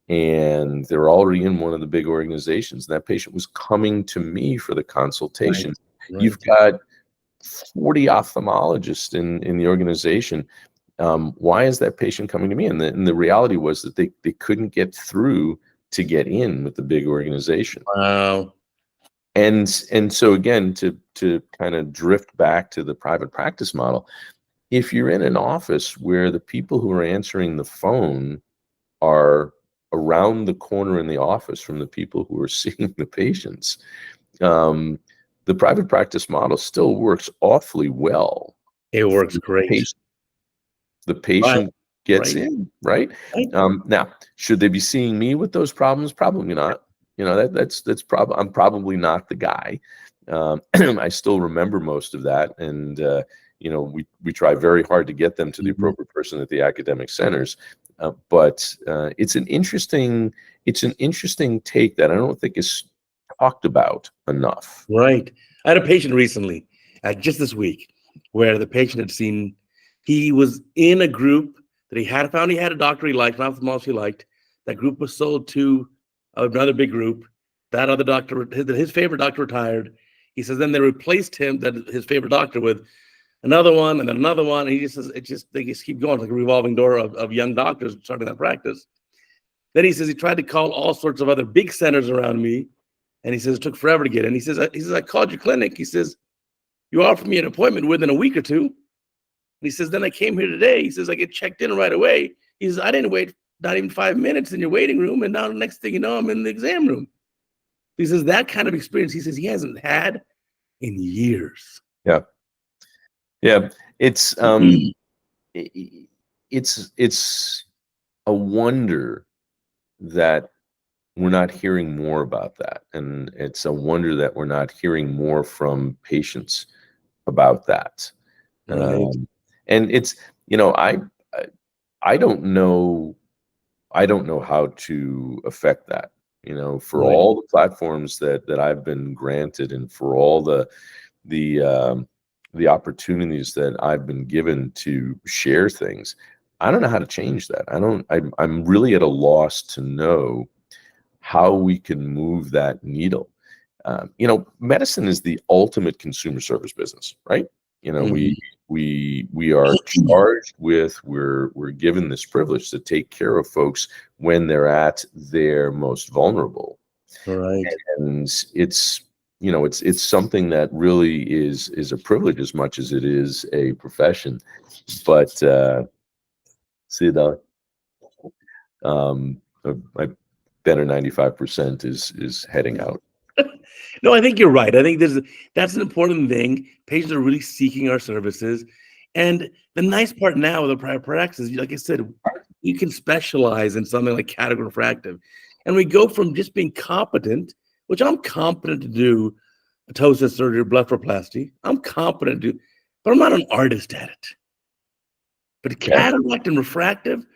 and they're already in one of the big organizations. That patient was coming to me for the Right. consultation. You've Right. got 40 ophthalmologists in the organization. Why is that patient coming to me? And the reality was that they couldn't get through to get in with the big organization. Wow. And so again, to kind of drift back to the private practice model, if you're in an office where the people who are answering the phone are around the corner in the office from the people who are seeing the patients, um, the private practice model still works awfully well. It works The great. patient, the Right. patient gets Right. in, right? Right. Now, should they be seeing me with those problems? Probably not. That's probably, I'm probably not the guy. I still remember most of that, and we try very hard to get them to the Mhm. appropriate person at the academic centers. But it's an interesting take that I don't think is talked about enough. Right. I had a patient recently, just this week, where the patient had seen, he was in a group that he had a doctor he liked, an ophthalmologist he liked. That group was sold to another big group. That other doctor, his favorite doctor retired. He says then they replaced his favorite doctor with another one and then another one. And he just says, they just keep going like a revolving door of young doctors starting that practice. Then he says he tried to call all sorts of other big centers around me. And he says, it took forever to get in. He says, I called your clinic. He says, you offered me an appointment within a week or two. And he says, then I came here today. He says, I get checked in right away. He says, I didn't wait not even 5 minutes in your waiting room. And now the next thing you know, I'm in the exam room. He says, that kind of experience, he says, he hasn't had in years. Yeah, yeah. It's Mhm. it's a wonder that we're not hearing more about that, and it's a wonder that we're not hearing more from patients about that. Right. And it's I I don't know how to affect that. For Right. all the platforms that I've been granted, and for all the the opportunities that I've been given to share things, I don't know how to change that. I'm really at a loss to know how we can move that needle. Medicine is the ultimate consumer service business, right? You know, we Mhm. we are charged with, we're given this privilege to take care of folks when they're at their most vulnerable, Right. and it's something that really is a privilege as much as it is a profession. But see the my better 95% is heading out. No, I think you're right. I think that's an important thing. Patients are really seeking our services. And the nice part now with the private practice is, like I said, you can specialize in something like cataract refractive. And we go from just being competent, which I'm competent to do a ptosis surgery or blepharoplasty. I'm competent to do, but I'm not an artist at it. But Yeah. cataract and refractive,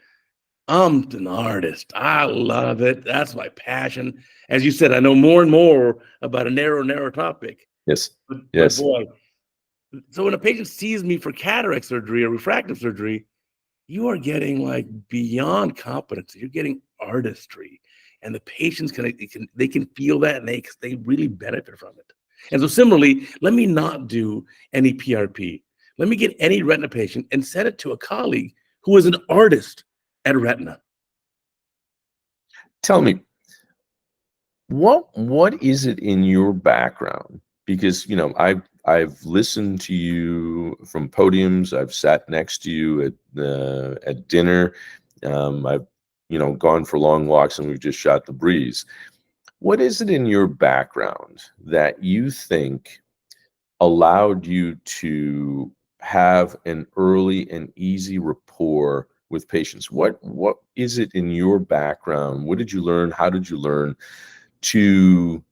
I'm an artist. I love it. That's my passion. As you said, I know more and more about a narrow topic. Yes. But Yes. boy, so when a patient sees me for cataract surgery or refractive surgery, you are getting like beyond competency. You're getting artistry, and the patients they can feel that, and they really benefit from it. And so similarly, let me not do any PRP. Let me get any retina patient and send it to a colleague who is an artist at retina. Tell me, what is it in your background? Because I've listened to you from podiums. I've sat next to you at dinner. I've gone for long walks, and we've just shot the breeze. What is it in your background that you think allowed you to have an early and easy rapport with patients? What is it in your background? What did you learn? How did you learn to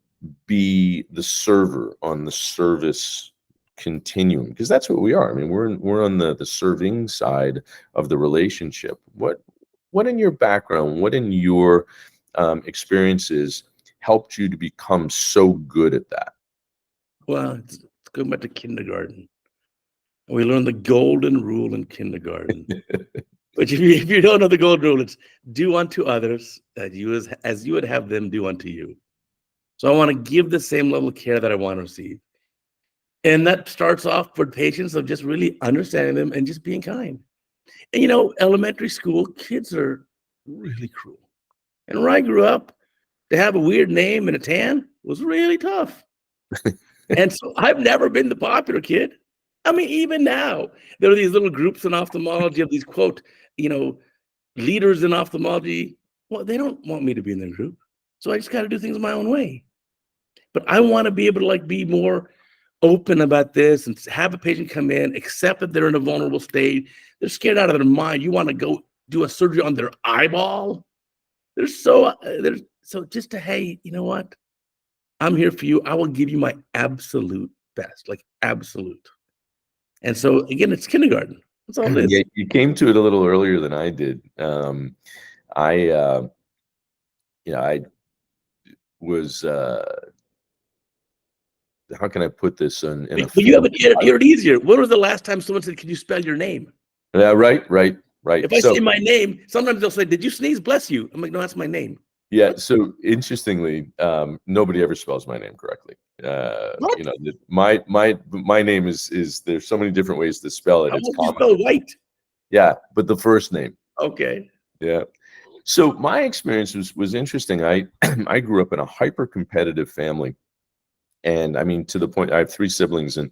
be the server on the service continuum? Because that's what we are. I mean, we're on the serving side of the relationship. What in your background, what in your experiences helped you to become so good at that? Well, it's going back to kindergarten. We learned the golden rule in kindergarten. But if you don't know the golden rule, it's do unto others as you would have them do unto you. So I want to give the same level of care that I want to receive. And that starts off with patients of just really understanding them and just being kind. And elementary school kids are really cruel. And where I grew up, to have a weird name and a tan was really tough. And so I've never been the popular kid. I mean, even now, there are these little groups in ophthalmology of these, quote, leaders in ophthalmology. Well, they don't want me to be in their group. So I just got to do things my own way. But I want to be able to be more open about this and have a patient come in, accept that they're in a vulnerable state. They're scared out of their mind. You want to go do a surgery on their eyeball? They're so just to, hey, you know what? I'm here for you. I will give you my absolute best, absolute. And so again, it's kindergarten. That's all it is. Yeah, you came to it a little earlier than I did. I was. How can I put this in a? But you have it easier. When was the last time someone said, "Can you spell your name?" Yeah, right. If I say my name, sometimes they'll say, "Did you sneeze? Bless you." I'm like, "No, that's my name." Yeah. So interestingly, nobody ever spells my name correctly. What? My name is there's so many different ways to spell it. How It's about you common. spell White? Yeah, but the first name. Okay. Yeah. So my experience was interesting. I I grew up in a hyper competitive family. And I mean, to the point, I have 3 siblings, and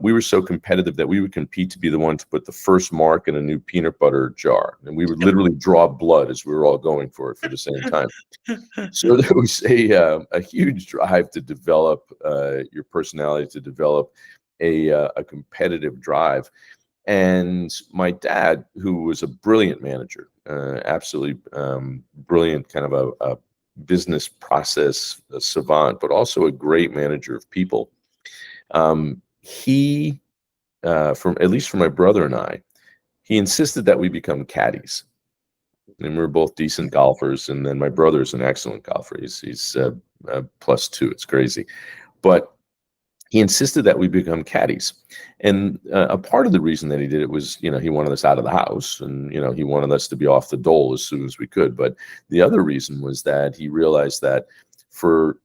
we were so competitive that we would compete to be the one to put the first mark in a new peanut butter jar. And we would literally draw blood as we were all going for it for the same time. So there was a huge drive to develop your personality, to develop a competitive drive. And my dad, who was a brilliant manager, absolutely brilliant, kind of a business process savant, but also a great manager of people. He, from at least for my brother and I, he insisted that we become caddies. And we're both decent golfers. And then my brother's an excellent golfer. He's +2. It's crazy. But he insisted that we become caddies. And a part of the reason that he did it was, he wanted us out of the house, and, he wanted us to be off the dole as soon as we could. But the other reason was that he realized that for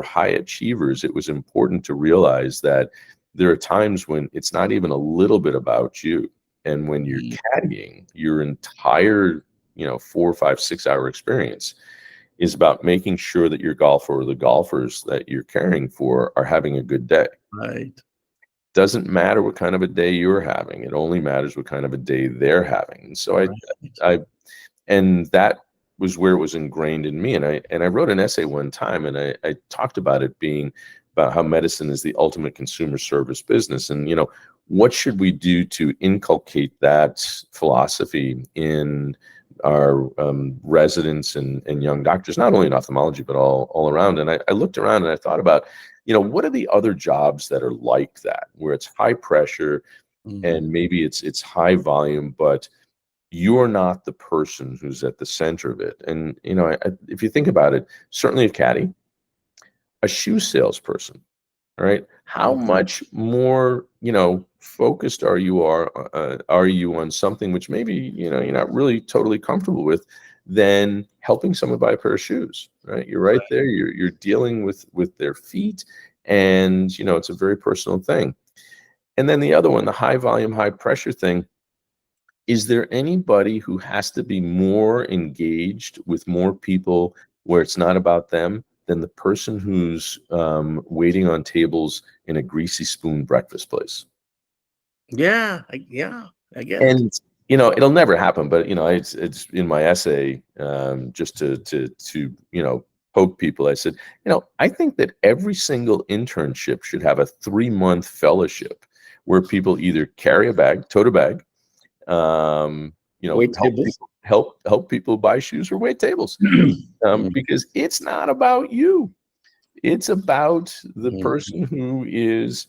high achievers, it was important to realize that there are times when it's not even a little bit about you. And when you're caddying, your entire, 4, 5, 6 hour experience is about making sure that your golfer or the golfers that you're caring for are having a good day. Right. Doesn't matter what kind of a day you're having. It only matters what kind of a day they're having. And so and that was where it was ingrained in me. And I wrote an essay one time, and I talked about it being about how medicine is the ultimate consumer service business. And, what should we do to inculcate that philosophy in our residents and young doctors, not only in ophthalmology, but all around. And I looked around and I thought about, what are the other jobs that are like that, where it's high pressure and maybe it's high volume, but you're not the person who's at the center of it. And, if you think about it, certainly a caddy, a shoe salesperson, right? How much more, focused are you on something which maybe, you're not really totally comfortable with, than helping someone buy a pair of shoes, right? You're right there. You're dealing with their feet, and, it's a very personal thing. And then the other one, the high volume, high pressure thing, is there anybody who has to be more engaged with more people where it's not about them than the person who's waiting on tables in a greasy spoon breakfast place? Yeah, I get it. And it'll never happen, but it's in my essay, just to poke people. I said, I think that every single internship should have a 3-month fellowship where people either carry a bag, tote a bag, Wait tables. help people buy shoes or wait tables, because it's not about you. It's about the person who is,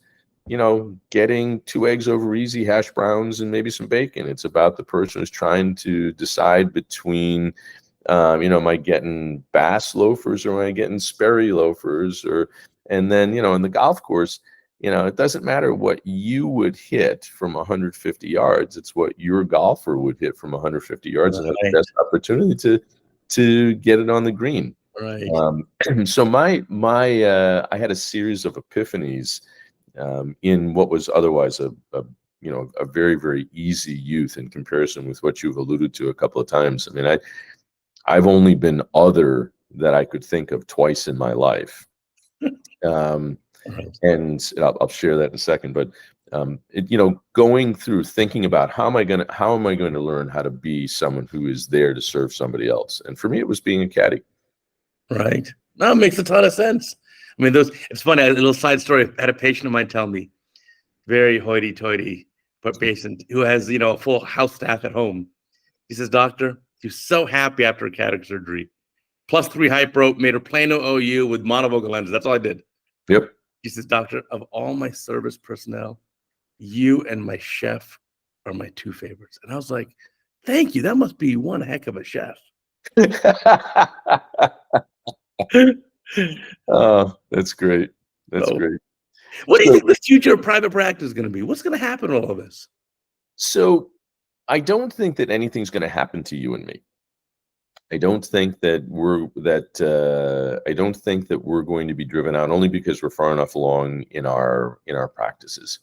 getting 2 eggs over easy, hash browns, and maybe some bacon. It's about the person who's trying to decide between, am I getting Bass loafers or am I getting Sperry loafers? And then, in the golf course, it doesn't matter what you would hit from 150 yards. It's what your golfer would hit from 150 yards and have the best opportunity to get it on the green. Right. So I had a series of epiphanies in what was otherwise a very, very easy youth in comparison with what you've alluded to a couple of times. I mean, I've only been other that I could think of twice in my life. Right. And I'll share that in a second, but going through thinking about how am I going to learn how to be someone who is there to serve somebody else? And for me, it was being a caddy. Right. No, it makes a ton of sense. I mean, it's funny, a little side story. I had a patient of mine tell me, very hoity-toity, but patient who has, a full house staff at home. He says, doctor, he was so happy after a cataract surgery. +3 hypo, made her plano OU with monofocal lenses. That's all I did. Yep. He says, doctor, of all my service personnel, you and my chef are my 2 favorites. And I was like, thank you. That must be one heck of a chef. Oh, that's great. That's great. What do you think the future of private practice is going to be? What's going to happen with all of this? So I don't think that anything's going to happen to you and me. I don't think that we're going to be driven out only because we're far enough along in our practices.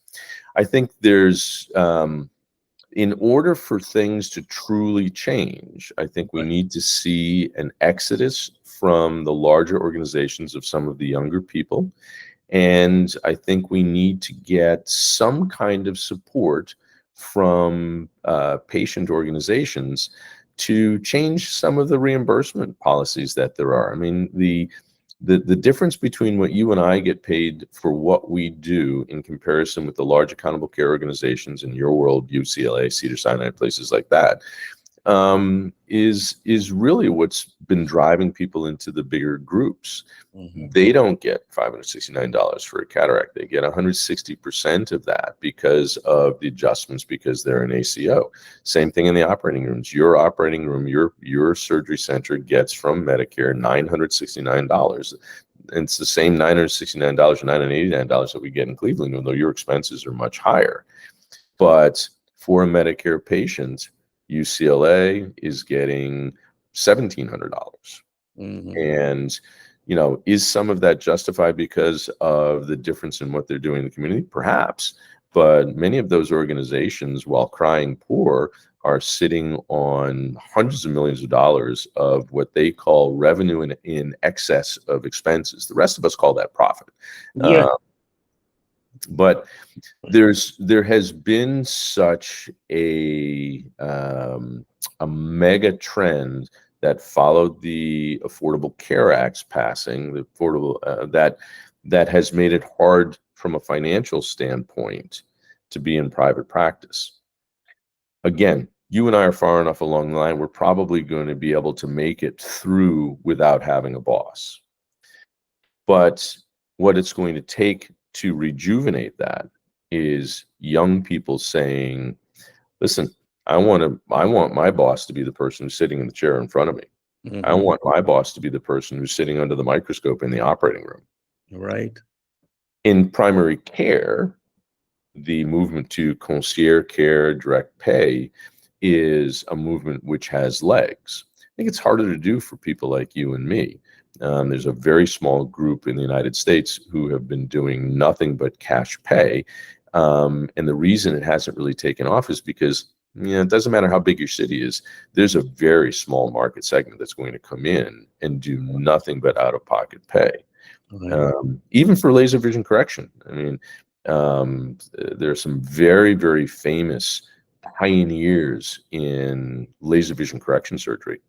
I think there's in order for things to truly change, I think we need to see an exodus from the larger organizations of some of the younger people. And I think we need to get some kind of support from patient organizations to change some of the reimbursement policies that there are. I mean, the difference between what you and I get paid for what we do in comparison with the large accountable care organizations in your world, UCLA, Cedars-Sinai, places like that, is really what's been driving people into the bigger groups. They don't get $569 for a cataract. They get 160% of that because of the adjustments, because they're an ACO. Same thing in the operating rooms. Your operating room, your surgery center gets from Medicare $969. And it's the same $969 or $989 that we get in Cleveland, even though your expenses are much higher. But for a Medicare patient, UCLA is getting $1,700. And, is some of that justified because of the difference in what they're doing in the community? Perhaps. But many of those organizations, while crying poor, are sitting on hundreds of millions of dollars of what they call revenue in excess of expenses. The rest of us call that profit. Yeah. But there has been such a mega trend that followed the Affordable Care Act's passing, the affordable that has made it hard from a financial standpoint to be in private practice. Again, you and I are far enough along the line, we're probably going to be able to make it through without having a boss. But what it's going to take to rejuvenate that is young people saying, listen, I want my boss to be the person who's sitting in the chair in front of me. I want my boss to be the person who's sitting under the microscope in the operating room. Right. In primary care, the movement to concierge care, direct pay, is a movement which has legs. I think it's harder to do for people like you and me. There's a very small group in the United States who have been doing nothing but cash pay. And the reason it hasn't really taken off is because, it doesn't matter how big your city is, there's a very small market segment that's going to come in and do nothing but out-of-pocket pay. Right. Even for laser vision correction. I mean, there are some very, very famous pioneers in laser vision correction surgery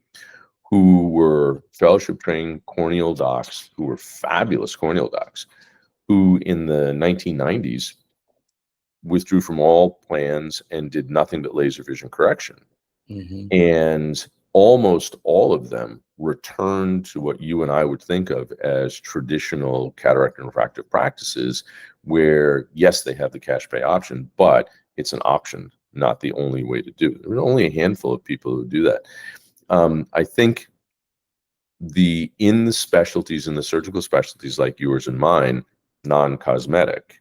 who were fellowship trained corneal docs, who were fabulous corneal docs, who in the 1990s withdrew from all plans and did nothing but laser vision correction. Mm-hmm. And almost all of them returned to what you and I would think of as traditional cataract and refractive practices, where, yes, they have the cash pay option, but it's an option, not the only way to do it. There are only a handful of people who do that. I think in the specialties, in the surgical specialties like yours and mine, non-cosmetic,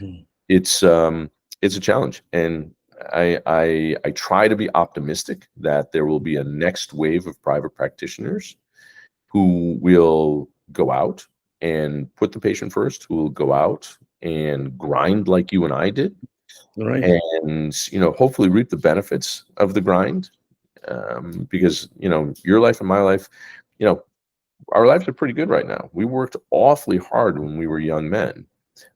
Mm-hmm. it's a challenge, and I try to be optimistic that there will be a next wave of private practitioners who will go out and put the patient first, who will go out and grind like you and I did, Right. and hopefully reap the benefits of the grind, because your life and my life, our lives are pretty good right now. We worked awfully hard when we were young men.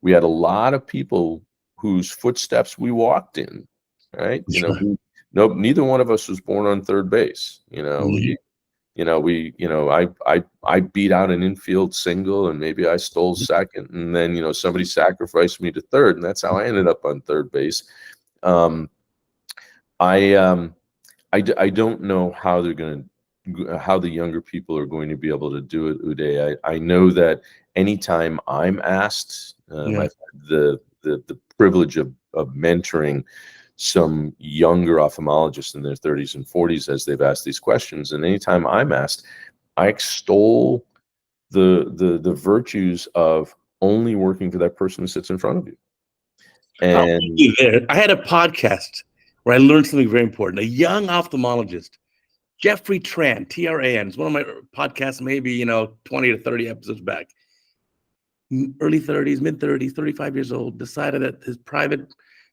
We had a lot of people whose footsteps we walked in, right? Neither one of us was born on third base. Mm-hmm. I beat out an infield single, and maybe I stole second, and then somebody sacrificed me to third, and that's how I ended up on third base. Um, I don't know how how the younger people are going to be able to do it, Uday. I know that anytime I'm asked, Yeah. I've had the privilege of mentoring some younger ophthalmologists in their 30s and 40s as they've asked these questions, and anytime I'm asked, I extol the virtues of only working for that person who sits in front of you. I'll And take you there. I had a podcast where I learned something very important. A young ophthalmologist, Jeffrey Tran, Tran. It's one of my podcasts, maybe 20 to 30 episodes back. Early 30s, mid 30s, 35 years old, decided that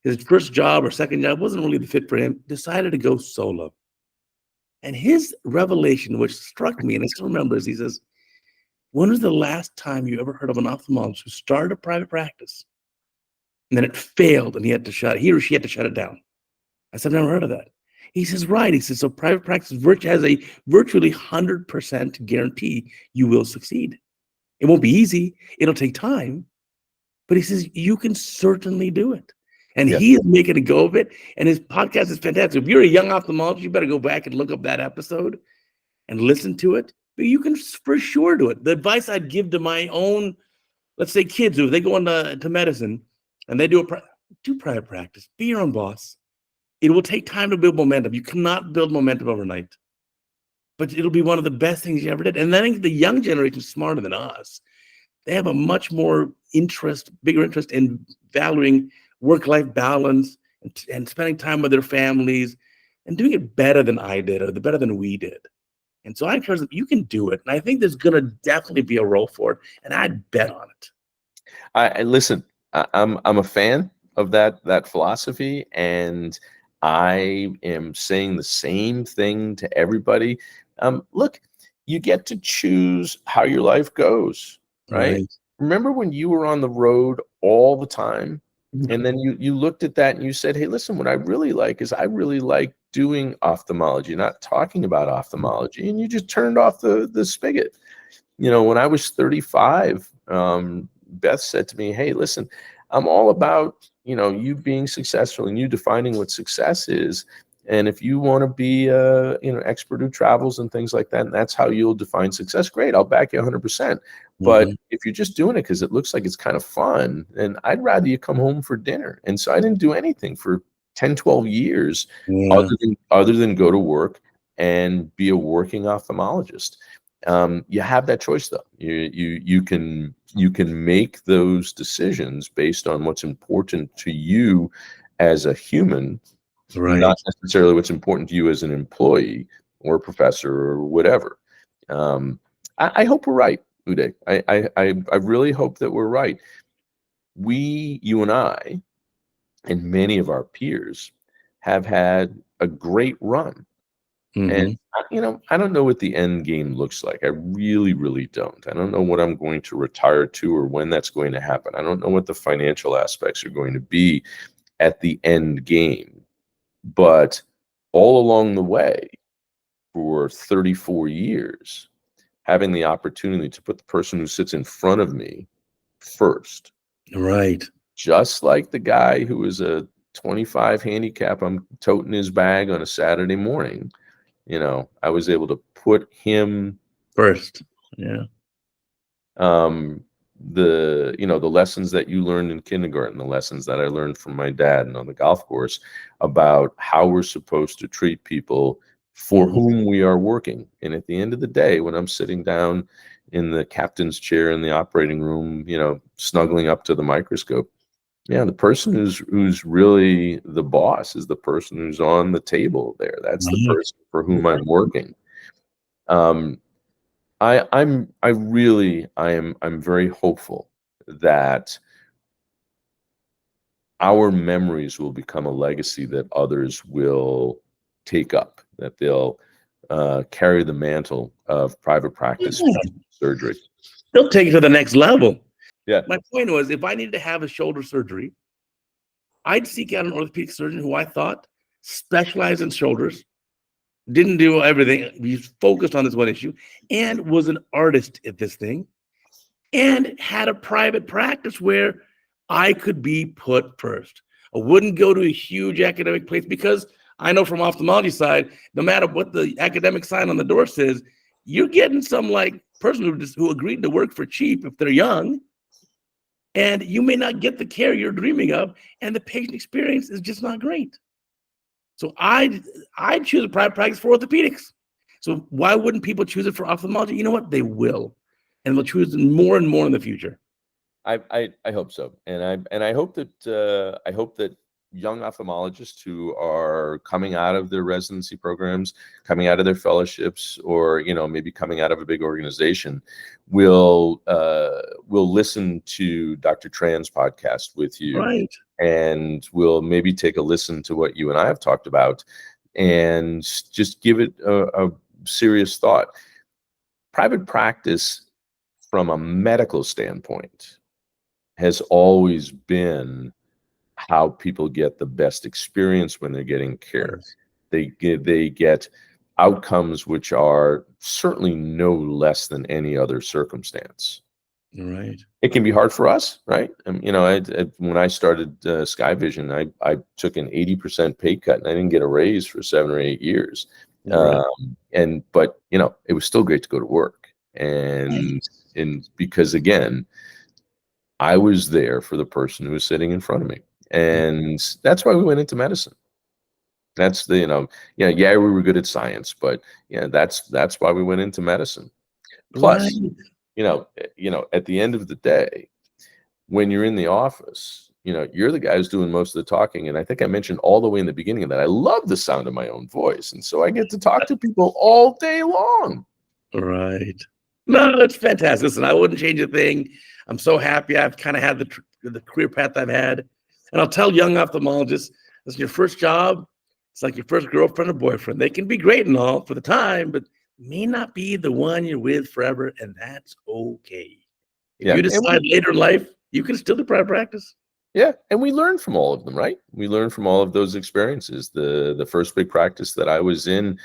his first job or second job wasn't really the fit for him, decided to go solo. And his revelation, which struck me, and I still remember, is he says, when was the last time you ever heard of an ophthalmologist who started a private practice and then it failed and he or she had to shut it down? I said, I've never heard of that. He says, right. He says, so private practice has a virtually 100% guarantee you will succeed. It won't be easy. It'll take time. But he says, you can certainly do it. And yeah, he is making a go of it. And his podcast is fantastic. If you're a young ophthalmologist, you better go back and look up that episode and listen to it. But you can for sure do it. The advice I'd give to my own, let's say, kids, if they go into medicine and they do private practice, be your own boss. It will take time to build momentum. You cannot build momentum overnight. But it'll be one of the best things you ever did. And I think the young generation is smarter than us. They have a much more bigger interest in valuing work-life balance and spending time with their families and doing it better than I did or better than we did. And so I encourage them, you can do it. And I think there's going to definitely be a role for it. And I'd bet on it. I listen. I'm a fan of that philosophy, and I am saying the same thing to everybody. Look, you get to choose how your life goes, right? Right. Remember when you were on the road all the time, and then you looked at that and you said, hey, listen, what I really like is I really like doing ophthalmology, not talking about ophthalmology, and you just turned off the spigot. When I was 35, Beth said to me, hey, listen, I'm all about, you being successful and you defining what success is. And if you want to be expert who travels and things like that, and that's how you'll define success, great, I'll back you 100%. But if you're just doing it because it looks like it's kind of fun, then I'd rather you come home for dinner. And so I didn't do anything for 10, 12 years Yeah. other than go to work and be a working ophthalmologist. You have that choice, though. You can make those decisions based on what's important to you as a human, Right. not necessarily what's important to you as an employee or a professor or whatever. I hope we're right, Uday. I really hope that we're right. You and I and many of our peers have had a great run. And, Mm-hmm. I don't know what the end game looks like. I really, really don't. I don't know what I'm going to retire to or when that's going to happen. I don't know what the financial aspects are going to be at the end game. But all along the way, for 34 years, having the opportunity to put the person who sits in front of me first, Right. just like the guy who is a 25 handicap, I'm toting his bag on a Saturday morning. I was able to put him First. Yeah. the lessons that you learned in kindergarten, the lessons that I learned from my dad and on the golf course about how we're supposed to treat people for Mm-hmm. whom we are working. And at the end of the day, when I'm sitting down in the captain's chair in the operating room, snuggling up to the microscope, yeah, the person who's really the boss is the person who's on the table there. That's the Right. person for whom I'm working. Um, I'm very hopeful that our memories will become a legacy that others will take up, that they'll carry the mantle of private practice Yeah. surgery. They'll take it to the next level. Yeah. My point was, if I needed to have a shoulder surgery, I'd seek out an orthopedic surgeon who I thought specialized in shoulders, didn't do everything, he's focused on this one issue, and was an artist at this thing, and had a private practice where I could be put first. I wouldn't go to a huge academic place because I know from ophthalmology side, no matter what the academic sign on the door says, you're getting some person who agreed to work for cheap if they're young, and you may not get the care you're dreaming of, and the patient experience is just not great. So I choose a private practice for orthopedics. So why wouldn't people choose it for ophthalmology? You know what? They will, and they'll choose it more and more in the future. I hope so, and I hope that young ophthalmologists who are coming out of their residency programs, coming out of their fellowships, or maybe coming out of a big organization, will listen to Dr. Tran's podcast with you, Right. and will maybe take a listen to what you and I have talked about, and just give it a serious thought. Private practice, from a medical standpoint, has always been how people get the best experience when they're getting care. They get outcomes which are certainly no less than any other circumstance. Right. It can be hard for us, right? When I started Sky Vision, I took an 80% pay cut, and I didn't get a raise for 7 or 8 years. Right. But it was still great to go to work, and because again, I was there for the person who was sitting in front of me. And that's why we went into medicine. That's we were good at science, but that's why we went into medicine. Plus, Right. At the end of the day, when you're in the office, you're the guy who's doing most of the talking. And I think I mentioned all the way in the beginning that I love the sound of my own voice. And so I get to talk to people all day long. Right. No, it's fantastic. Listen, I wouldn't change a thing. I'm so happy I've kind of had the career path I've had. And I'll tell young ophthalmologists, listen, your first job, it's like your first girlfriend or boyfriend. They can be great and all for the time, but may not be the one you're with forever, and that's okay. If Yeah. you decide later in life, you can still do private practice. Yeah, and we learn from all of them, right? We learn from all of those experiences. The first big practice that I was in,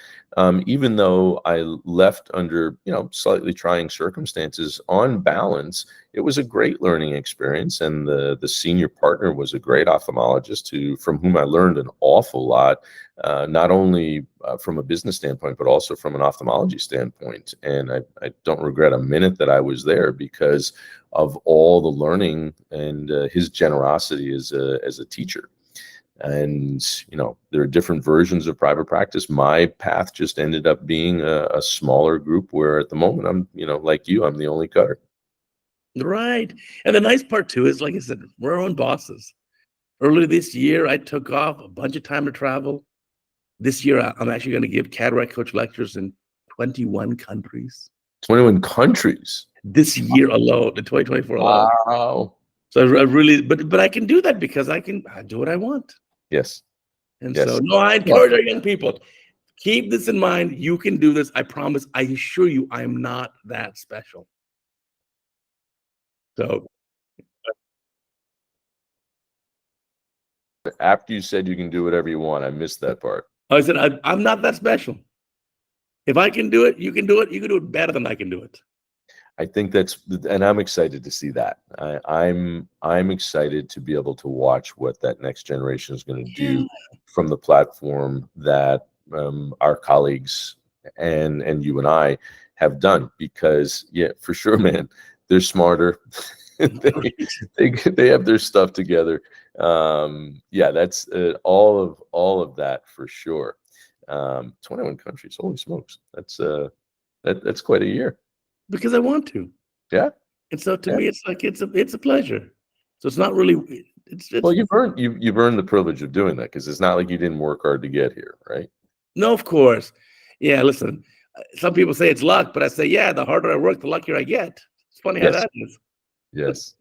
even though I left under slightly trying circumstances, on balance, it was a great learning experience. And the senior partner was a great ophthalmologist from whom I learned an awful lot, not only from a business standpoint, but also from an ophthalmology standpoint. And I don't regret a minute that I was there because of all the learning and his generosity as a teacher. And there are different versions of private practice. My path just ended up being a smaller group, where at the moment I'm like you, I'm the only cutter. Right. And the nice part too is, like I said, we're our own bosses. Earlier this year, I took off a bunch of time to travel. This year, I'm actually going to give CataractCoach lectures in 21 countries. 21 countries. This year alone, in 2024 alone. Wow. So I really, but I can do that because I do what I want. Yes. And Yes. so, no, I encourage our young people, keep this in mind. You can do this. I promise. I assure you, I am not that special. So After you said you can do whatever you want, I missed that part. I said, I'm not that special. If I can do it, you can do it. You can do it better than I can do it. I think and I'm excited to see that. I'm excited to be able to watch what that next generation is going to do from the platform that our colleagues and you and I have done. Because yeah, for sure, man, they're smarter. they have their stuff together. Yeah, that's all of that for sure. 21 countries, holy smokes, that's quite a year. Because I want to. Yeah. And so to Yeah. me, it's like it's a pleasure. So it's not really Well, you've earned the privilege of doing that, because it's not like you didn't work hard to get here, right? no, of course. Yeah, listen, some people say it's luck, but I say, yeah, the harder I work, the luckier I get. It's funny how Yes. that is. Yes.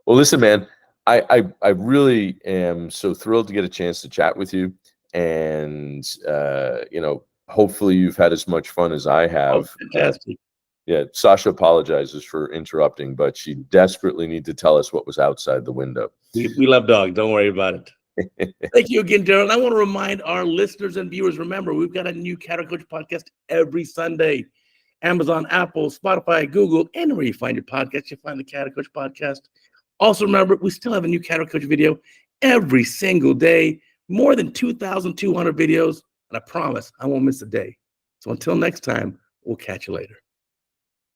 Well, listen, man, I really am so thrilled to get a chance to chat with you, and hopefully you've had as much fun as I Oh, have. fantastic. Yeah, Sasha apologizes for interrupting, but she desperately needed to tell us what was outside the window. We love dogs. Don't worry about it. Thank you again, Darrell. I want to remind our listeners and viewers, remember, we've got a new CataractCoach podcast every Sunday. Amazon, Apple, Spotify, Google, anywhere you find your podcast, you'll find the CataractCoach podcast. Also, remember, we still have a new CataractCoach video every single day, more than 2,200 videos, and I promise I won't miss a day. So until next time, we'll catch you later.